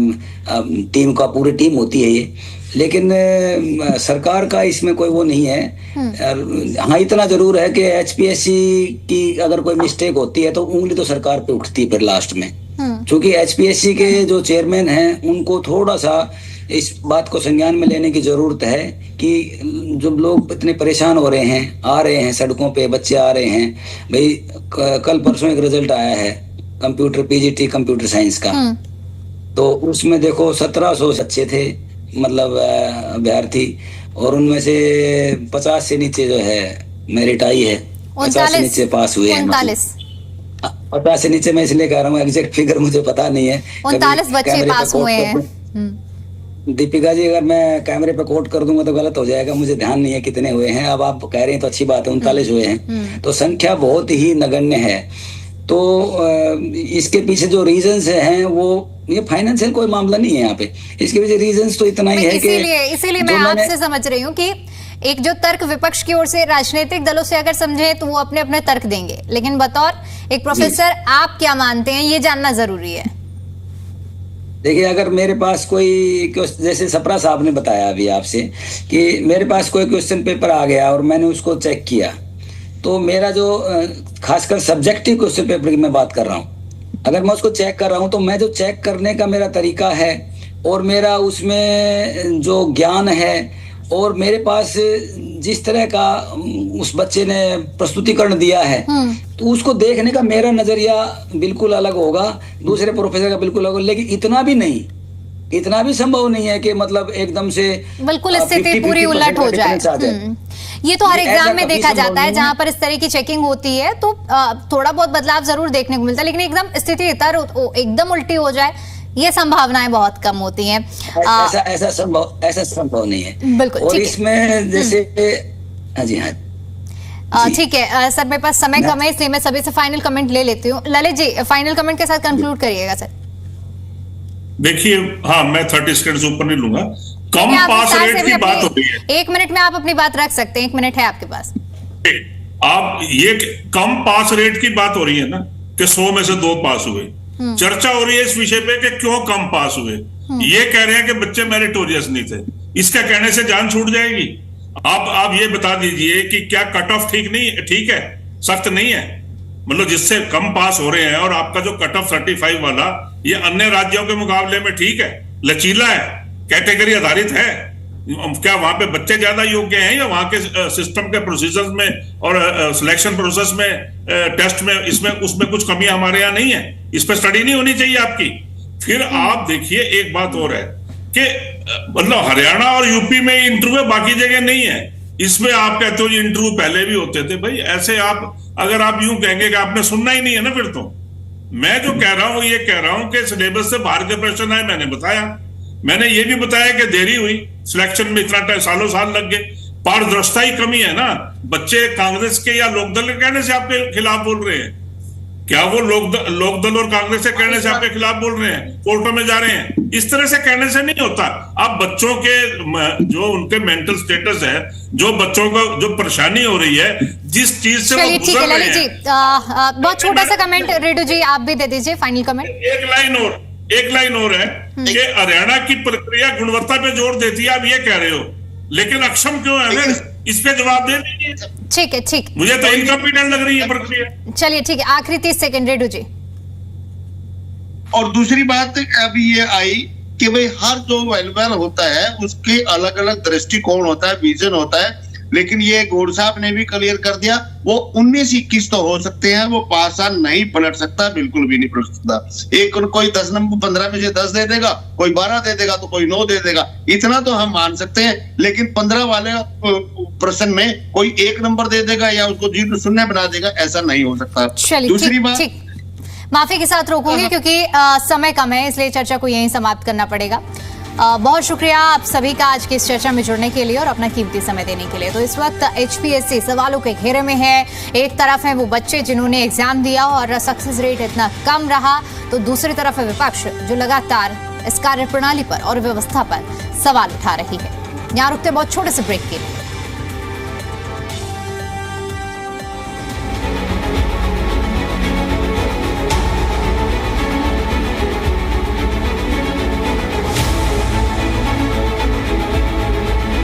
टीम का, पूरी टीम होती है ये। लेकिन सरकार का इसमें कोई वो नहीं है। हाँ, इतना जरूर है कि एचपीएससी की अगर कोई मिस्टेक होती है तो उंगली तो सरकार पे उठती है फिर लास्ट में, क्योंकि एचपीएससी के जो चेयरमैन हैं उनको थोड़ा सा इस बात को संज्ञान में लेने की जरूरत है कि जब लोग इतने परेशान हो रहे हैं, आ रहे हैं सड़कों पे, बच्चे आ रहे हैं, भाई कल परसों एक रिजल्ट आया है कंप्यूटर पीजीटी कंप्यूटर साइंस का, तो उसमें देखो 1700 बच्चे थे, मतलब अभ्यर्थी, और उनमें से 50 से नीचे जो है मेरिट आई है, 50 से नीचे पास हुए हैं। 50 से नीचे मैं इसलिए कह रहा हूँ, एग्जैक्ट फिगर मुझे पता नहीं है। 39 बच्चे पास हुए हैं। दीपिका जी, अगर मैं कैमरे पे कोट कर दूंगा तो गलत हो जाएगा, मुझे ध्यान नहीं है कितने हुए हैं। अब आप कह रहे हैं तो अच्छी बात है, 39 हुए हैं, तो संख्या बहुत ही नगण्य है। तो इसके पीछे जो रीजंस हैं वो, ये फाइनेंशियल कोई मामला नहीं है यहाँ पे, इसके पीछे रीजंस तो इतना ही है कि इसीलिए मैं आपसे समझ रही हूँ कि एक जो तर्क विपक्ष की ओर से राजनीतिक दलों से अगर समझे तो वो अपने अपने तर्क देंगे, लेकिन बतौर एक प्रोफेसर आप क्या मानते हैं, ये जानना जरूरी है। देखिए, अगर मेरे पास कोई, जैसे सप्रा साहब ने बताया अभी आपसे कि मेरे पास कोई क्वेश्चन पेपर आ गया और मैंने उसको चेक किया, तो मेरा जो खासकर सब्जेक्टिव क्वेश्चन पेपर की मैं बात कर रहा हूँ, अगर मैं उसको चेक कर रहा हूँ तो मैं जो चेक करने का मेरा तरीका है और मेरा उसमें जो ज्ञान है और मेरे पास जिस तरह का उस बच्चे ने प्रस्तुतिकरण दिया है, तो उसको देखने का मेरा नजरिया बिल्कुल अलग होगा, दूसरे प्रोफेसर का बिल्कुल अलग, लेकिन इतना भी संभव नहीं है कि मतलब एकदम से बिल्कुल स्थिति पूरी उलट हो जाए। ये तो हर एग्जाम में देखा जाता है, जहां पर इस तरह की चेकिंग होती है तो थोड़ा बहुत बदलाव जरूर देखने को मिलता है, लेकिन एकदम स्थिति एकदम उल्टी हो जाए, ये संभावनाएं बहुत कम होती हैं। ऐसा संभव नहीं है। बिल्कुल। और इसमें जैसे हाँ जी, ठीक है सर, मेरे पास समय कम है इसलिए मैं सभी से फाइनल कमेंट ले लेती हूँ। ललित जी, फाइनल कमेंट के साथ कंक्लूड करिएगा सर। देखिए, हाँ, मैं 30 सेकंड से ऊपर नहीं लूंगा। कम पास रेट की बात हो रही है। 1 मिनट में आप अपनी बात रख सकते हैं, 1 मिनट है आपके पास। आप ये कम पास रेट की बात हो रही है ना कि 100 में से 2 पास हुए, चर्चा हो रही है इस विषय पे कि क्यों कम पास हुए। ये कह रहे हैं कि बच्चे मेरिटोरियस नहीं थे, इसका कहने से जान छूट जाएगी। आप ये बता दीजिए कि क्या कट ऑफ ठीक है, सख्त नहीं है, मतलब जिससे कम पास हो रहे हैं, और आपका जो कट ऑफ 35 वाला ये अन्य राज्यों के मुकाबले में ठीक है, लचीला है, कैटेगरी आधारित है। क्या वहां पे बच्चे ज्यादा योग्य हैं या वहां के सिस्टम के प्रोसीजर्स में और सिलेक्शन प्रोसेस में, टेस्ट में, इसमें उसमें कुछ कमियां हमारे यहाँ नहीं है? इस पर स्टडी नहीं होनी चाहिए आपकी? फिर आप देखिए, एक बात और है कि मतलब हरियाणा और यूपी में इंटरव्यू, बाकी जगह नहीं है। इसमें आप कहते हो इंटरव्यू पहले भी होते थे। भाई ऐसे अगर आप यूं कहेंगे कि आपने सुनना ही नहीं है ना, फिर तो मैं जो कह रहा हूं ये कह रहा हूं कि सिलेबस से बाहर के प्रश्न आए। मैंने बताया, मैंने ये भी बताया कि देरी हुई सिलेक्शन में, इतना टाइम, सालों साल लग गए। पारदर्शिता की कमी है ना। बच्चे कांग्रेस के या लोकदल के कहने से आपके खिलाफ बोल रहे हैं? क्या वो लोकदल और कांग्रेस के कहने से आपके खिलाफ बोल रहे हैं, कोर्टों में जा रहे हैं? इस तरह से कहने से नहीं होता। आप बच्चों के जो उनके मेंटल स्टेटस है, जो बच्चों को जो परेशानी हो रही है, जिस चीज से वो गुजर रहे हैं। बहुत छोटा सा कमेंट रेडू जी आप भी दे दीजिए, फाइनल कमेंट। एक लाइन और है कि हरियाणा की प्रक्रिया गुणवत्ता पे जोर देती है, आप ये कह रहे हो, लेकिन अक्षम क्यों है? इस पे जवाब दे दीजिए। ठीक है, ठीक, मुझे तो इनकॉम्पिटेंट लग रही है प्रक्रिया। चलिए ठीक है, आखिरी 30 सेकंड रेडू जी। और दूसरी बात अभी ये आई कि भाई हर जो वेलफेयर होता है उसके अलग अलग दृष्टिकोण होता है, विजन होता है, लेकिन ये गौड़ साहब ने भी क्लियर कर दिया, वो 19-21 तो हो सकते हैं, वो पास साल नहीं पलट सकता, बिल्कुल भी नहीं पलट सकता। एक कोई 10 नंबर 15 में से 10 दे देगा, कोई 12 दे देगा, तो कोई 9 दे देगा, इतना तो हम मान सकते हैं। लेकिन 15 वाले प्रश्न में कोई 1 नंबर दे देगा या उसको 0-0 बना देगा, ऐसा नहीं हो सकता। दूसरी बात, माफी के साथ रोकूंगी क्योंकि समय कम है, इसलिए चर्चा को यहीं समाप्त करना पड़ेगा। बहुत शुक्रिया आप सभी का आज की इस चर्चा में जुड़ने के लिए और अपना कीमती समय देने के लिए। तो इस वक्त HPSC सवालों के घेरे में है। एक तरफ है वो बच्चे जिन्होंने एग्जाम दिया और सक्सेस रेट इतना कम रहा, तो दूसरी तरफ है विपक्ष जो लगातार इस कार्य प्रणाली पर और व्यवस्था पर सवाल उठा रही है। यहाँ रुकते बहुत छोटे से ब्रेक के लिए।